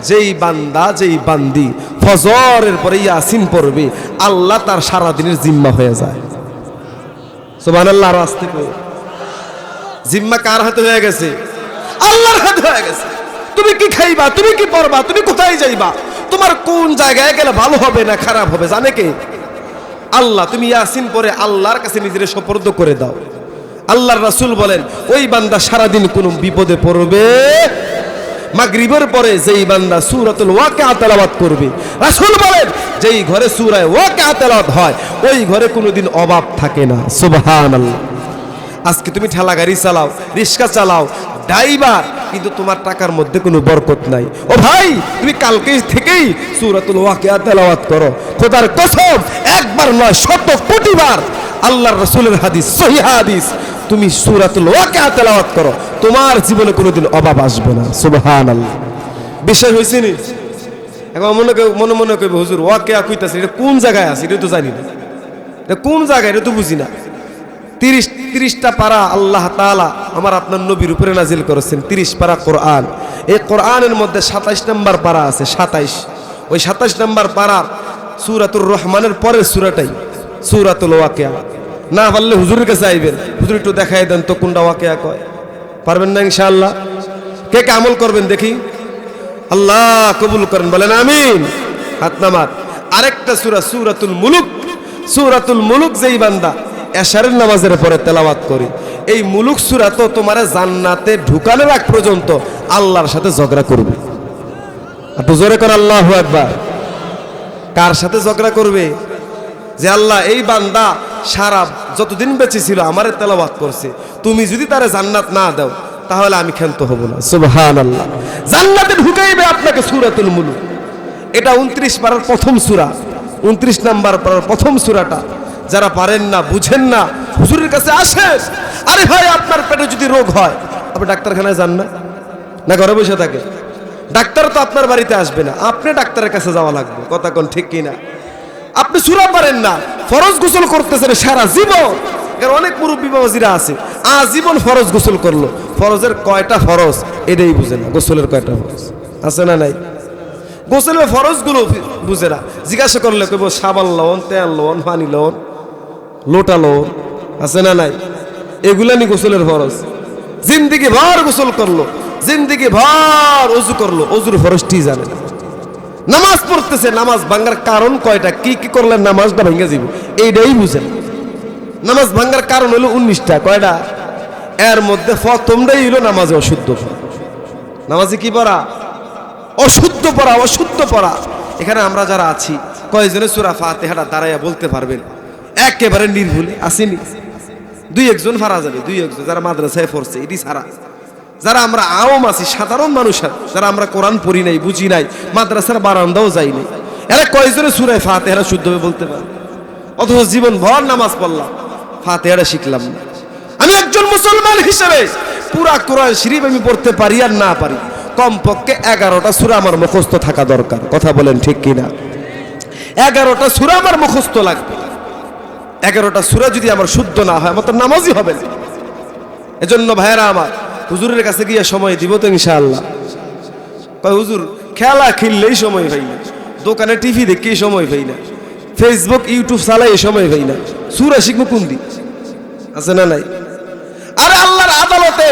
যেই বান্দা যেই বান্দি ফজরের পরে ইয়াসিন পড়বে, আল্লাহ তার সারা দিনের জিম্মা হয়ে যায়। সুবহানাল্লাহ। আর আস্তে করে জিম্মা কার হাতে হয়ে গেছে? আল্লাহর হাতে হয়ে গেছে। তুমি কি খাইবা, তুমি কি পড়বা, তুমি কোথায় যাইবা, তোমার কোন জায়গায় গেলে ভালো হবে না খারাপ হবে জানে কে? আল্লাহ। তুমি ইয়াসিন পড়ে আল্লাহর কাছে নিজের সুপর্দ করে দাও। আল্লাহর রাসূল বলেন, ওই বান্দা সারাদিন কোনো বিপদে পড়বে। মাগরিবের পরে যেই বান্দা সূরাতুল ওয়াকিয়া তেলাওয়াত করবে, রাসূল বলেন যেই ঘরে সূরা ওয়াকিয়া তেলাওয়াত হয় ওই ঘরে কোনোদিন অভাব থাকে না। সুবহানাল্লাহ। আজকে তুমি ঠেলা গাড়ি চালাও, রিক্সা চালাও, ড্রাইভার, কিন্তু তোমার টাকার মধ্যে কোনো বরকত নাই। ও ভাই, তুমি কালকে থেকেই সূরাতুল ওয়াকিয়া তেলাওয়াত করো। খোদার কসম, একবার নয় শত কোটিবার, আল্লাহর রাসূলের হাদিস, সহিহ হাদিস, তুমি সূরাতুল ওয়াকিয়া তেলাওয়াত করো, তোমার জীবনে কোনোদিন অভাব আসবে না। সুবহানাল্লাহ। বিশ্বাস হইছে নি? এখন মনে মনে কইবে, হুজুর ওয়াকিয়া কইতাছে, এটা কোন জায়গায় আছে? এটা তো জানি না, এটা কোন জায়গায়, এটা তো বুঝি না। 30টা পারা আল্লাহ তাআলা আমার আপনার নবীর উপরে নাজিল করেছেন, 30 পারা কোরআন। এই কোরআনের মধ্যে 27 নম্বর পারা আছে, 27। ওই 27 নম্বর পারা সূরাতুর রহমানের পরের সূরাটাই সূরাতুল ওয়াকিয়া। না পারলে হুজুরের কাছে আইবেন, হুজুর একটু দেখাই দেন তো কোনটা ওয়াকিয়া কয়। পারবেন না ইনশাআল্লাহ? কে কে আমল করবেন দেখি? আল্লাহ কবুল করেন, বলেন আমিন। হাত নামাত। আরেকটা সূরা সূরাতুল মুলুক। সূরাতুল মুলুক যেই বান্দা এশারের নামাজের পরে তেলাওয়াত করি, এই মুলুক সূরা তো তোমার জান্নাতে ঢুকানোর আগ পর্যন্ত আল্লাহর সাথে ঝগড়া করবে। একটু জোরে করে আল্লাহু আকবার। কার সাথে ঝগড়া করবে? যে আল্লাহ, এই বান্দা সারা যতদিন বেঁচে ছিল আমারে তেলাওয়াত করছে, তুমি যদি তারে জান্নাত না দাও তাহলে আমি ক্ষান্ত হব না। সুবহানাল্লাহ। জান্নাতে ঢুকাইবে আপনাকে সূরাতুল মুলুক। এটা 29 পারার প্রথম সূরা, 29 নাম্বার পারার প্রথম সূরাটা। যারা পারেন না, বুঝেন না, হুজুরের কাছে আসেন। আরে ভাই, আপনার পেটে যদি রোগ হয় আপনি ডাক্তারখানায় যান না, না ঘরে বসে থাকে? ডাক্তার তো আপনার বাড়িতে আসবে না, আপনি ডাক্তারের কাছে যাওয়া লাগবে। কথা কোন ঠিক কিনা? আপনি সূরা পারেন না, ফরজ গোসল করতেছেন সারা জীবন। কারণ অনেক মুরব্বী বাবাজিরা আছে আজীবন ফরজ গোসল করলো, ফরজের কয়টা ফরজ এটাই বুঝে না। গোসলের কয়টা ফরজ আছে না নাই? গোসলের ফরজগুলো বুঝে না। জিজ্ঞাসা করলে কইব সাবান লওন, তেল লওন, পানি লওন, লোটা লওন, আছে না নাই? এগুলা নি গোসলের ফরজ। জিন্দিগি ভর গোসল করলো, জিন্দিগি ভর অজু করলো, অজুর ফরজটি জানে না। নামাজ পড়তেছে, নামাজ ভাঙার কারণ কয়টা, কি কি করলে নামাজটা ভেঙে যাবে এইটাই বুঝে না। নামাজ ভাঙার কারণ হলো 19টা। কয়টা? এর মধ্যে প্রথমটাই হলো নামাজে অশুদ্ধ পড়া। নামাজে কি পড়া? অশুদ্ধ পড়া, অশুদ্ধ পড়া। এখানে আমরা যারা আছি কয়েকজনে সূরা ফাতিহাটা দাঁড়াইয়া বলতে পারবেন একেবারে নির্ভুলে? আসেনি? 2-1 জন পারা যাবে, 2-1 জন যারা মাদ্রাসায় পড়ছে, এটি ছাড়া যারা আমরা আওয়াম আছি, সাধারণ মানুষ, যারা আমরা কোরআন পড়ি নাই, বুঝি নাই, মাদ্রাসার বারান্দাও যাই নাই, এরা কয়েকজনে সূরা ফাতিহাটা শুদ্ধভাবে বলতে পারে? অথচ জীবন ভর নামাজ পড়লাম, ফাতিহাটা শিখলাম না। আমি একজন মুসলমান হিসেবে পুরা কোরআন শরীফ আমি পড়তে পারি আর না পারি, কমপক্ষে 11টা সূরা আমার মুখস্থ থাকা দরকার। কথা বলেন ঠিক কিনা? 11টা সূরা আমার মুখস্থ লাগবে। 11টা সূরা যদি আমার শুদ্ধ না হয়, আমার তো নামাজই হবে না। এজন্য ভাইরা আমার, হুজুরের কাছে গিয়ে সময় দিব তো ইনশাআল্লাহ? কয় হুজুর খেলা খেললেই সময় পাই না, দোকানে টিভি দেখলেই সময় পাই না, ফেসবুক ইউটিউব চালাই সময় পাই না, সূরা শিখবো কোন দিন? আছে না নাই? আরে আল্লাহর আদালতে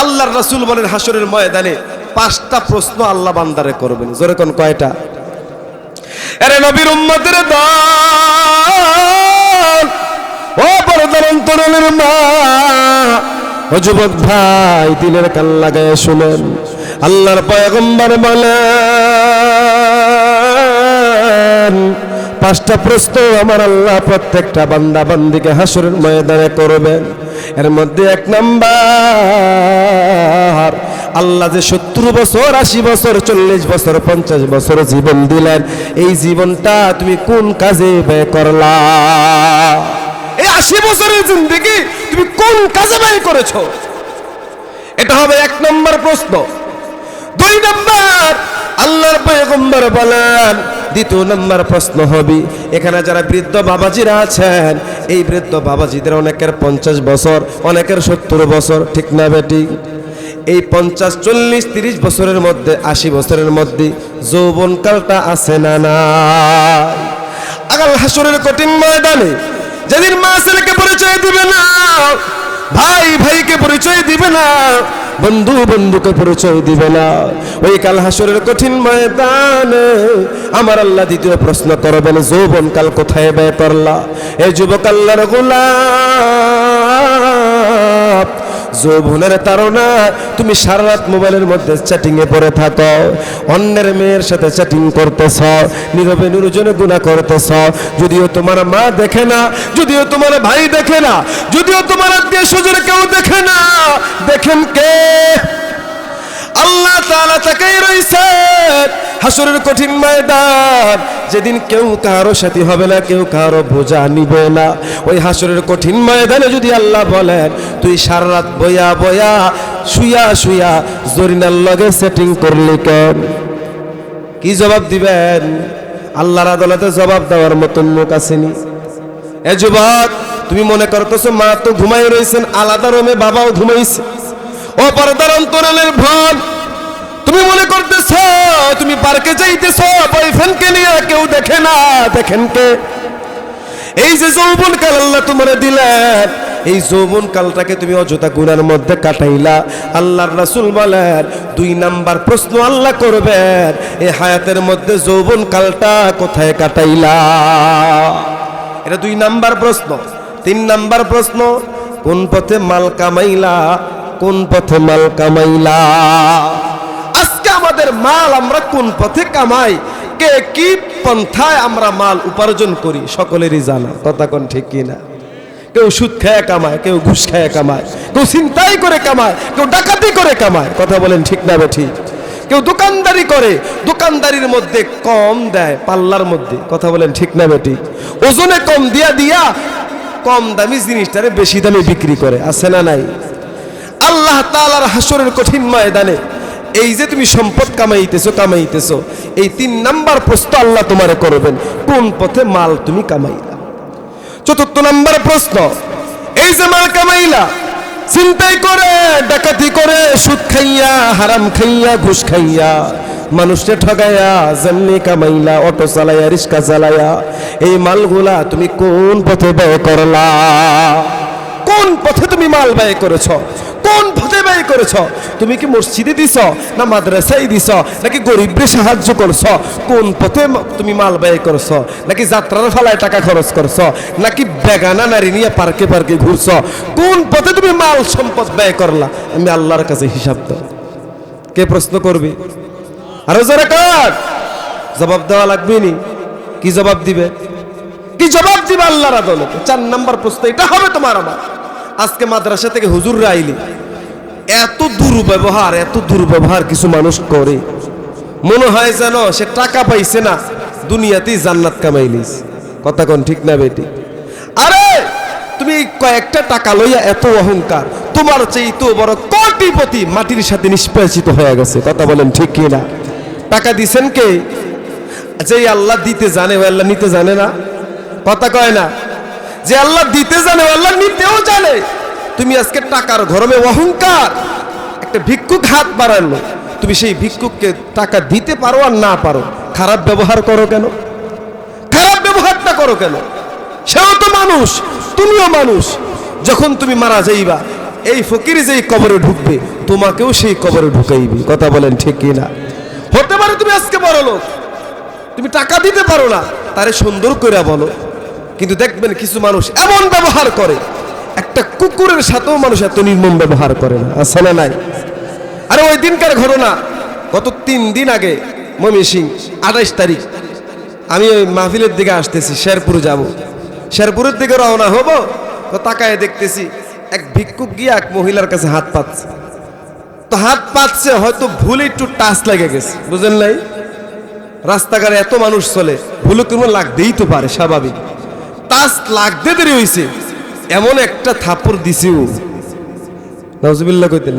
আল্লাহর রাসূল বলেন হাসরের ময়দানে 5টা প্রশ্ন আল্লাহ বান্দারে করবেন। জোরে কোন কয়টা? আরে নবীর উম্মতের দল, ও পর্দার অন্তরালের মা, ও যুবক ভাই, দিলের কান লাগায় শুনেন। আল্লাহর পয়গম্বর বলেন 5টা প্রশ্ন আমার আল্লাহ প্রত্যেকটা বান্দা বান্দিকে হাসরের ময়দানে করবেন। এর মধ্যে 1 নাম্বার, আল্লাহ যে 70 বছর 80 বছর 40 বছর 50 বছর জীবন দিলেন, এই জীবনটা তুমি কোন কাজে ব্যয় করলা? এই 80 বছরের জিন্দেগি তুমি কোন কাজে ব্যয় করেছো? এটা হবে 1 নম্বর প্রশ্ন। 2 নম্বর, আল্লাহর পয়গম্বর বলেন, 2 নম্বর প্রশ্ন হবে, এখানে যারা বৃদ্ধ বাবাজিরা আছেন, এই বৃদ্ধ বাবাজিদের অনেকের 50 বছর, অনেকের 70 বছর, ঠিক না বেটি? এই 50, 40, 30 বছরের মধ্যে, 80 বছরের মধ্যে যৌবনকালটা আছে না নাই? আগাল হাসরের কঠিন ময়দানে যেদিন মা ছেলেকে পরিচয় দিবে না, ভাই ভাইকে পরিচয় দিবে না, বন্ধু বন্ধুকে পরিচয় দিবে না, ওই কাল হাসরের কঠিন ময়দানে আমার আল্লাহ 2য় প্রশ্ন করবেন, যৌবনকাল কোথায় ব্যয় করলা? এই যুবক আল্লাহর গোলাম, যৌবনের তাড়না তুমি সারা রাত মোবাইলের মধ্যে চ্যাটিং এ পড়ে থাকো, অন্যের মেয়ের সাথে চ্যাটিং করতেছ, নীরবে নির্জনে গুনাহ করতেছ, যদিও তোমার মা দেখে না, যদিও তোমার ভাই দেখে না, যদিও তোমার আত্মীয় স্বজন কেউ দেখে না, দেখেন কে? আল্লাহ তাআলা তাকাই রইছে হাসরের কঠিন ময়দান, যেদিন কেউ কারো সাথী হবে না, কেউ কারো বোঝা নিবে না, ওই হাসরের কঠিন ময়দানে যদি আল্লাহ বলেন, তুই সারা রাত বয়া বয়া শুয়া শুয়া জরিনার লগে সেটিং করলি কেন? কি জবাব দিবেন? আল্লাহর আদালতে জবাব দেওয়ার মতন মুখ আসেনি। এ যুবক, তুমি মনে করতেছো মা তো ঘুমাই রয়েছেন আলাদা রুমে, বাবাও ঘুমাইছে, ও পর্দার অন্তরালের ভন, তুমি মনে করতেছ তুমি পার্কে যাইতেছ বয়ফ্রেন্ডকে নিয়ে, কেউ দেখে না, দেখেন কে? এই যে যৌবনকাল আল্লাহ তোমারে দিলেন, এই যৌবনকালটাকে তুমি অযথা গুনার মধ্যে কাটাইলা। আল্লাহর রাসূল বলেন 2 নাম্বার প্রশ্ন আল্লাহ করবেন, এই হায়াতের মধ্যে যৌবনকালটা কোথায় কাটাইলা? এটা 2 নাম্বার প্রশ্ন। 3 নাম্বার প্রশ্ন, কোন পথে মাল কামাইলা? কোন পথে মাল কামাইলা? আজকে আমাদের মাল আমরা কোন পথে কামাই, কে কি পন্থায় আমরা মাল উপার্জন করি, সকলেরই জানা, কথা কোন ঠিক কিনা? কেউ সুদ খায় কামায়, কেউ ঘুষ খায় কামায়, কেউ ছিনতাই করে কামায়, কেউ ডাকাতি করে কামায়, কথা বলেন ঠিক না বেঠিক? কেউ দোকানদারি করে, দোকানদারির মধ্যে কম দেয় পাল্লার মধ্যে, কথা বলেন ঠিক না বেঠিক? ওজনে কম দিয়া দিয়া কম দামি জিনিসটারে বেশি দামে বিক্রি করে, আছে না নাই? আল্লাহ তাআলার হাসরের কঠিন ময়দানে এই যে তুমি সম্পদ কামাইতেছো, এই 3 নাম্বার প্রশ্ন আল্লাহ তোমারে করবেন, কোন পথে মাল তুমি কামাইলা? 4 নাম্বার প্রশ্ন, এই যে মাল কামাইলা, চিন্তাই করে, ডাকাতি করে, সুদ খাইয়া, হারাম খাইয়া, ঘুষ খাইয়া, মানুষকে ঠগাইয়া, যেমনি কামাইলা, অটো চালাইয়া, রিক্সা চালাইয়া, এই মালগুলা তুমি কোন পথে ব্যয় করলা? কোন পথে তুমি মাল ব্যয় করেছ? কোন পথে ব্যয় করেছ? তুমি কি মসজিদে দিছ, না মাদ্রাসায় দিছ, নাকি গরিবদের সাহায্য করছ? কোন পথে তুমি মাল ব্যয় করছ? নাকি যাত্রার ফালায় টাকা খরচ করছ, নাকি বেগানা নারী নিয়ে পার্কে পার্কে ঘুরছ? কোন পথে তুমি মাল সম্পদ ব্যয় করলা? আমি আল্লাহর কাছে হিসাব দাও। কে প্রশ্ন করবে? আরো যারা কার জবাব দেওয়া লাগবে নি? কি জবাব দিবে? কি জবাব দিবে আল্লাহর আদালতে? 4 নাম্বার প্রশ্ন এটা হবে তোমার আমার। আজকে মাদ্রাসা থেকে হুজুররা আইলি এত দুর্ব্যবহার কিছু মানুষ করে, মনে হয় যেন সে টাকা পাইছে না, দুনিয়াতেই জান্নাত কামাইলিস, কথা কোন ঠিক না বেটি? আরে তুমি কয়েকটা টাকা লইয়া এত অহংকার, তোমার চেয়ে তো বড় কোটিপতি মাটির সাথে নিষ্পেষিত হয়ে গেছে, কথা বলেন ঠিক কি না? টাকা দিছেন কে? যে আল্লাহ দিতে জানে, ও আল্লাহ নিতে জানে না, কথা কয় না? যে আল্লাহ দিতে জানে, ও আল্লাহ নিতেও জানে। তুমি আজকে টাকার গরমে অহংকার, একটা ভিক্ষুক হাত বাড়ালো, তুমি সেই ভিক্ষুককে টাকা দিতে পারো আর না পারো, খারাপ ব্যবহার করো কেন? খারাপ ব্যবহারটা করো কেন? সেও তো মানুষ, তুমিও মানুষ। যখন তুমি মারা যাইবা, এই ফকির যেই কবরে ঢুকবে, তোমাকেও সেই কবরে ঢুকাইবে, কথা বলেন ঠিক কি না? হতে পারে তুমি আজকে বড় লোক, তুমি টাকা দিতে পারো না, তারে সুন্দর করে বলো, কিন্তু দেখবেন কিছু মানুষ এমন ব্যবহার করে, একটা কুকুরের সাথেও মানুষ এত নির্মম ব্যবহার করে না, আছে না নাই? আরে ওই দিনকার ঘটনা, গত 3 দিন আগে ময়মনসিংহ 28 তারিখ, আমি ওই মাহফিলের দিকে আসতেছি, শেরপুর যাব, শেরপুরের দিকে রওনা হবো, তো তাকায় দেখতেছি এক ভিক্ষুক গিয়ে এক মহিলার কাছে হাত পাচ্ছে। তো হাত পাচ্ছে, হয়তো ভুলে একটু টাচ লেগে গেছে, বুঝেন নাই? রাস্তাঘাটে এত মানুষ চলে, ভুলে কোনো লাগতেই তো পারে, স্বাভাবিক। টাচ লাগতে দেরি হয়েছে, এমন একটা থাপ্পড় দিছে ও, নাউজুবিল্লাহ কইতেন।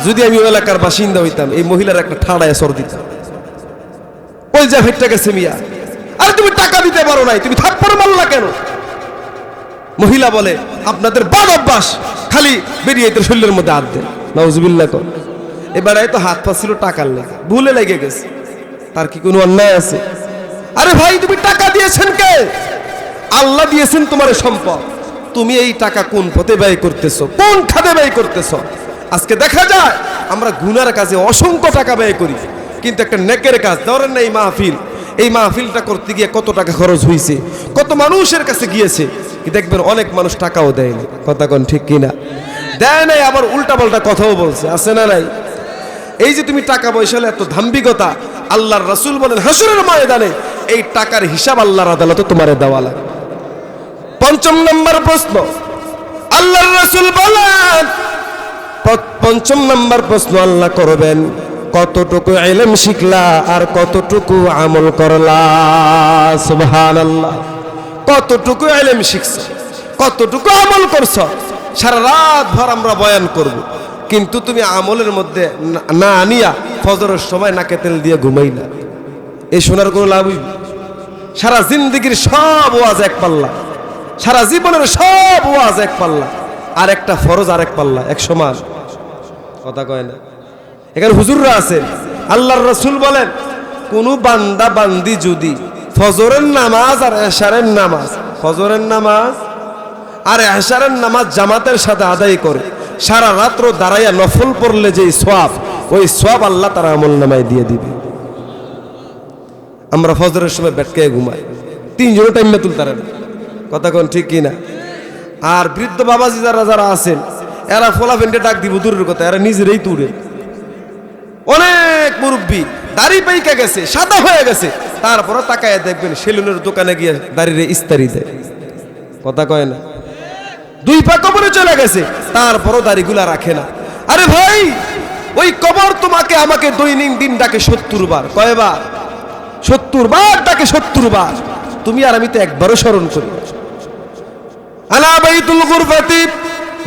যদি আমি ওই এলাকার বাসিন্দা হইতাম, এই মহিলার একটা ঠাড়ায় সর দিতাম, ওই যা ভেটটা গেছে মিয়া। আরে তুমি টাকা দিতে পারো নাই, তুমি থাপ্পড় মারলা কেন? মহিলা বলে, আপনাদের বদ অভ্যাস, খালি বেরিয়ে এদের শরীরের মধ্যে হাত দেন। নাউজুবিল্লাহ কর। এবারে তো হাত পা ছিল টাকার লেগে, ভুলে লেগে গেছে, তার কি কোনো অন্যায় আছে? আরে ভাই, তুমি টাকা দিয়েছেন কে? আল্লাহ দিয়েছেন তোমার সম্পদ, তুমি এই টাকা কোন পথে ব্যয় করতেছো, কোন খাতে ব্যয় করতেছো? আজকে দেখা যায় আমরা গুনার কাজে অসংখ্য টাকা ব্যয় করি, কিন্তু একটা নেকের কাজ, ধরেন না এই মাহফিলটা করতে গিয়ে কত টাকা খরচ হয়েছে, কত মানুষের কাছে গিয়েছে, কি দেখবেন অনেক মানুষ টাকাও দেয়নি। কথা কোন ঠিক কিনা? দেয় নাই, আবার উল্টা পাল্টা কথাও বলছে, আছে না নাই? এই যে তুমি টাকা পয়সা এত ধাম্বিকতা, আল্লাহর রাসূল বলেন হাসরের ময়দানে এই টাকার হিসাব আল্লাহর আদালতে তোমারে দেওয়া লাগবে। ৫ম নম্বর প্রশ্ন, আল্লাহর রাসূল বলেন ৫ম নম্বর প্রশ্ন আল্লাহ করবেন, কতটুকু ইলম শিখলা আর কতটুকু আমল করলা। সুবহানাল্লাহ। কতটুকু ইলম শিখছো, কতটুকু আমল করছো। সারা রাত ভর আমরা বয়ান করব, কিন্তু তুমি আমলের মধ্যে না আনিয়া ফজরের সময় নাকে তেল দিয়ে ঘুমাইলা, এই শোনার কোনো লাভ হইবে? সারা জিন্দগির সব ওয়াজ এক পাল্লা, সারা জীবনের সব ওয়াজ এক পাল্লা, আর একটা ফরজ আর এক পাল্লা, এক সমান। কথা কয় না? এখানে হুজুররা আছেন, আল্লাহর রাসূল বলেন কোন বান্দা বান্দি যদি ফজরের নামাজ আর এশারের নামাজ, ফজরের নামাজ আর এশারের নামাজ জামাতের সাথে আদায় করে, সারা রাত্র দাঁড়াইয়া নফল পড়লে যে সওয়াব, ওই সওয়াব আল্লাহ তার আমলনামায় দিয়ে দিবে। আমরা ফজরের সময় বেটকায় ঘুমাই, 3 জনের টাইম না তুলতারে না। কথা কোন ঠিক কিনা? আর বৃদ্ধ বাবাজি যারা আছেন, এরা ফোলাফেন্টে ডাক দিব দূরের কথা, এরা নিজেরাই তুলে। অনেক মুরব্বী দাড়ি পাইকা গেছে, সাদা হয়ে গেছে, তারপরে তাকায় দেখবেন সেলুনের দোকানে গিয়ে দাড়িরে ইস্তারি দেয়। কথা কয় না? 2 পা কবরে চলে গেছে, তারপরও দাড়িগুলা রাখে না। আরে ভাই, ওই কবর তোমাকে আমাকে দৈনিক ডাকে 70 বার। কয়বার? 70 বার ডাকে, 70 বার। তুমি আর আমি তো একবারও স্মরণ করি। আলা বাইতুল গুরফাতি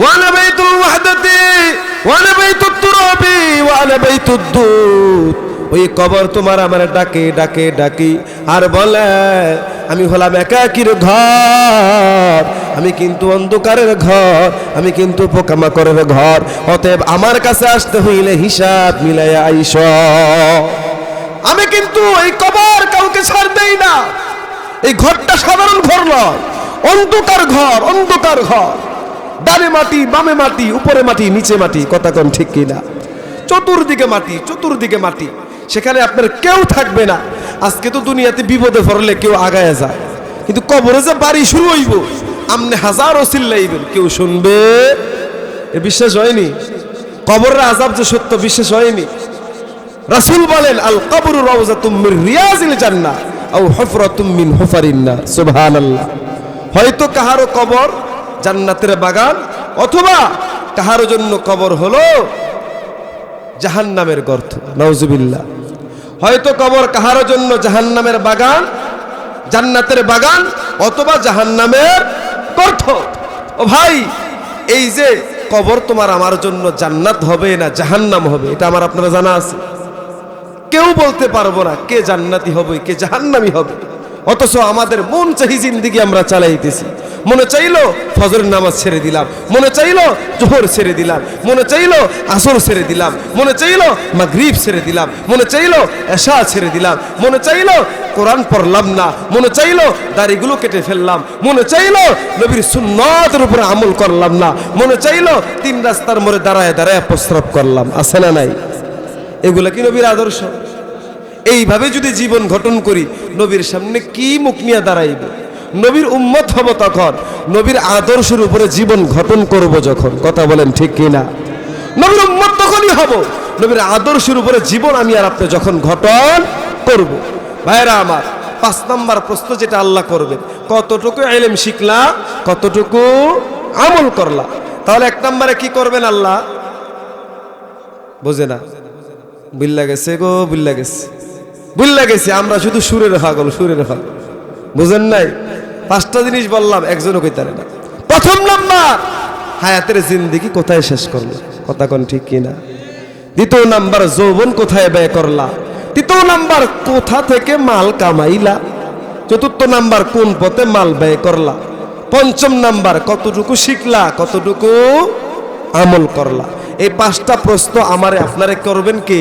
ওয়া আনা বাইতুল ওয়াহদাতি ওয়া আনা বাইতুত তুরাবি ওয়া আনা বাইতুদ দুদ। ওই কবর তোমার আমার ডাকে ডাকে ডাকি আর বলে, আমি হলাম একাকির ঘর, আমি কিন্তু অন্ধকারের ঘর, আমি কিন্তু পোকামাকড়ের ঘর, অতএব আমার কাছে আসতে হইলে হিসাব মিলাইয়া আইস। আমি কিন্তু এই কবর কাউকে ছাড় দেই না। এই ঘরটা সাধারণ ঘর নয়, অন্ধকার ঘর, অন্ধকার ঘর। ডানে মাটি, বামে মাটি, উপরে মাটি, নিচে মাটি। কথা কোন ঠিক কিনা? চতুর্দিকে মাটি, চতুর্দিকে মাটি, সেখানে আপনার কেউ থাকবে না। আজকে তো দুনিয়াতে বিপদে পড়লে কেউ আগায় যায়, কিন্তু কবরে যে বাড়ি শুরু হইব, আমনে হাজারো চিল্লাইবেন, কেউ শুনবে? এ বিশ্বাস হয়নি? কবরের আযাব যে সত্য, বিশ্বাস হয়নি? রাসূল বলেন, আল কবরু রাউযাতুম মির রিয়াজিল জান্নাহ আও হুফরাতুম মিন হুফারিন নার। সুবহানাল্লাহ। হয়তো কাহারো কবর জান্নাতের বাগান, অথবা কাহারো জন্য কবর হলো জাহান্নামের গর্ত। নাউজুবিল্লাহ। হয়তো কবর কাহারো জন্য জাহান্নামের বাগান, জান্নাতের বাগান, অথবা জাহান্নামের গর্ত। ও ভাই, এই যে কবর তোমার আমার জন্য জান্নাত হবে না জাহান্নাম হবে, এটা আমার আপনারা জানা আছে? কেউ বলতে পারবো না কে জান্নাতি হবে কে জাহান্নামী হবে। অথচ আমাদের মন চাহি জিন্দেগি আমরা চালাইতেছি। মনে চাইলো ফজরের নামাজ ছেড়ে দিলাম, মনে চাইলো জোহর ছেড়ে দিলাম, মনে চাইলো আসর ছেড়ে দিলাম, মনে চাইলো মাগরিব ছেড়ে দিলাম, মনে চাইলো এশা ছেড়ে দিলাম, মনে চাইলো কোরআন পড়লাম না, মনে চাইলো দাড়িগুলো কেটে ফেললাম, মনে চাইলো নবীর সুন্নতের উপরে আমল করলাম না, মনে চাইলো 3 রাস্তার মোড়ে দাঁড়ায় দাঁড়ায় প্রস্রাব করলাম। আছে না নাই? এগুলা কি নবীর আদর্শ? এইভাবে যদি জীবন গঠন করি, নবীর সামনে কি মুখ নিয়ে দাঁড়াইবে? নবীর উম্মত হব তখন, নবীর আদর্শের উপরে জীবন গঠন করব যখন। কথা বলেন ঠিক কিনা? নবীর উম্মত তখনই হব নবীর আদর্শের উপরে জীবন আমি আর আপনি যখন গঠন করব। ভাইরা আমার, 5 নম্বর প্রশ্ন যেটা আল্লাহ করবেন, কতটুকু ইলম শিখলা, কতটুকু আমল করলা। তাহলে 1 নম্বরে কি করবেন আল্লাহ? বোঝে না, বুল্লা গেছে গো, বুল্লা গেছে, বুল্লা গেছে। আমরা শুধু সুরের পাগল, সুরের পাগল, বুঝেন নাই? 5টা জিনিস বললাম, একজনও কইতারে না। প্রথম নাম্বার, হায়াতের জিন্দেগি কোথায় শেষ করলা, কথা কোন ঠিক কিনা? দ্বিতীয় নাম্বার, যৌবন কোথায় ব্যয় করলা? তৃতীয় নাম্বার, কোথা থেকে মাল কামাইলা? চতুর্থ নাম্বার, কোন পথে মাল ব্যয় করলা? পঞ্চম নাম্বার, কতটুকু শিখলা, কতটুকু আমল করলা? এই 5টা প্রশ্ন আমারে আপনারে করবেন কে?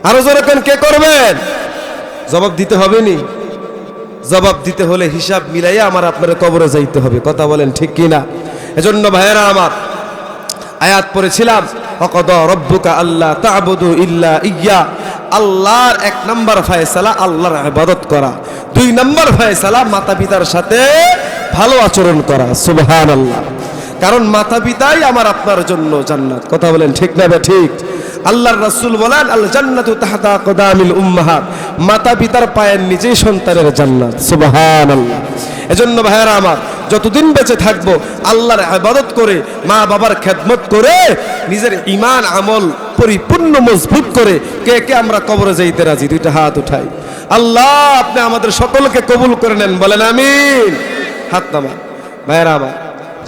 আরো জোরে কোন কে করবেন? জবাব দিতে হবে নি? জবাব দিতে হলে হিসাব মিলাইয়া আমার আপনার কবরে যাইতে হবে, কথা বলেন ঠিক কিনা? এজন্য ভাইয়েরা আমার, আয়াত পড়েছিলাম, ওয়াকাদা রাব্বুকা আল্লা তা'বুদু ইল্লা ইয়্যা। আল্লাহর 1 নাম্বার ফয়সালা আল্লাহর ইবাদত করা, 2 নাম্বার ফয়সালা মাতা পিতার সাথে ভালো আচরণ করা। সুবহানাল্লাহ। কারণ মাতা পিতাই আমার আপনার জন্য জান্নাত, কথা বলেন ঠিক না? ঠিক। আল্লাহর রাসূল বলেন, আল জান্নাতু তাহতা আকদামিল উম্মাহাত, মাতা পিতার পায়ের নিচেই সন্তানের জান্নাত। সুবহানাল্লাহ। এজন্য ভাইয়েরা আমার, যতদিন বেঁচে থাকবো আল্লাহর ইবাদত করে, মা বাবার খেদমত করে, নিজের ঈমান আমল পরিপূর্ণ মজবুত করে কে কে আমরা কবরে যাইতে রাজি? 2টা হাত উঠাই। আল্লাহ আপনি আমাদের সকলকে কবুল করে নেন, বলেন আমিন। হাত নামান। ভাইয়েরা আমার,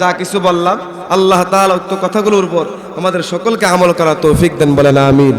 যা কিছু বললাম আল্লাহ তাআলা উক্ত কথাগুলোর উপর আমাদের সকলকে আমল করার তৌফিক দেন, বলেন আমিন।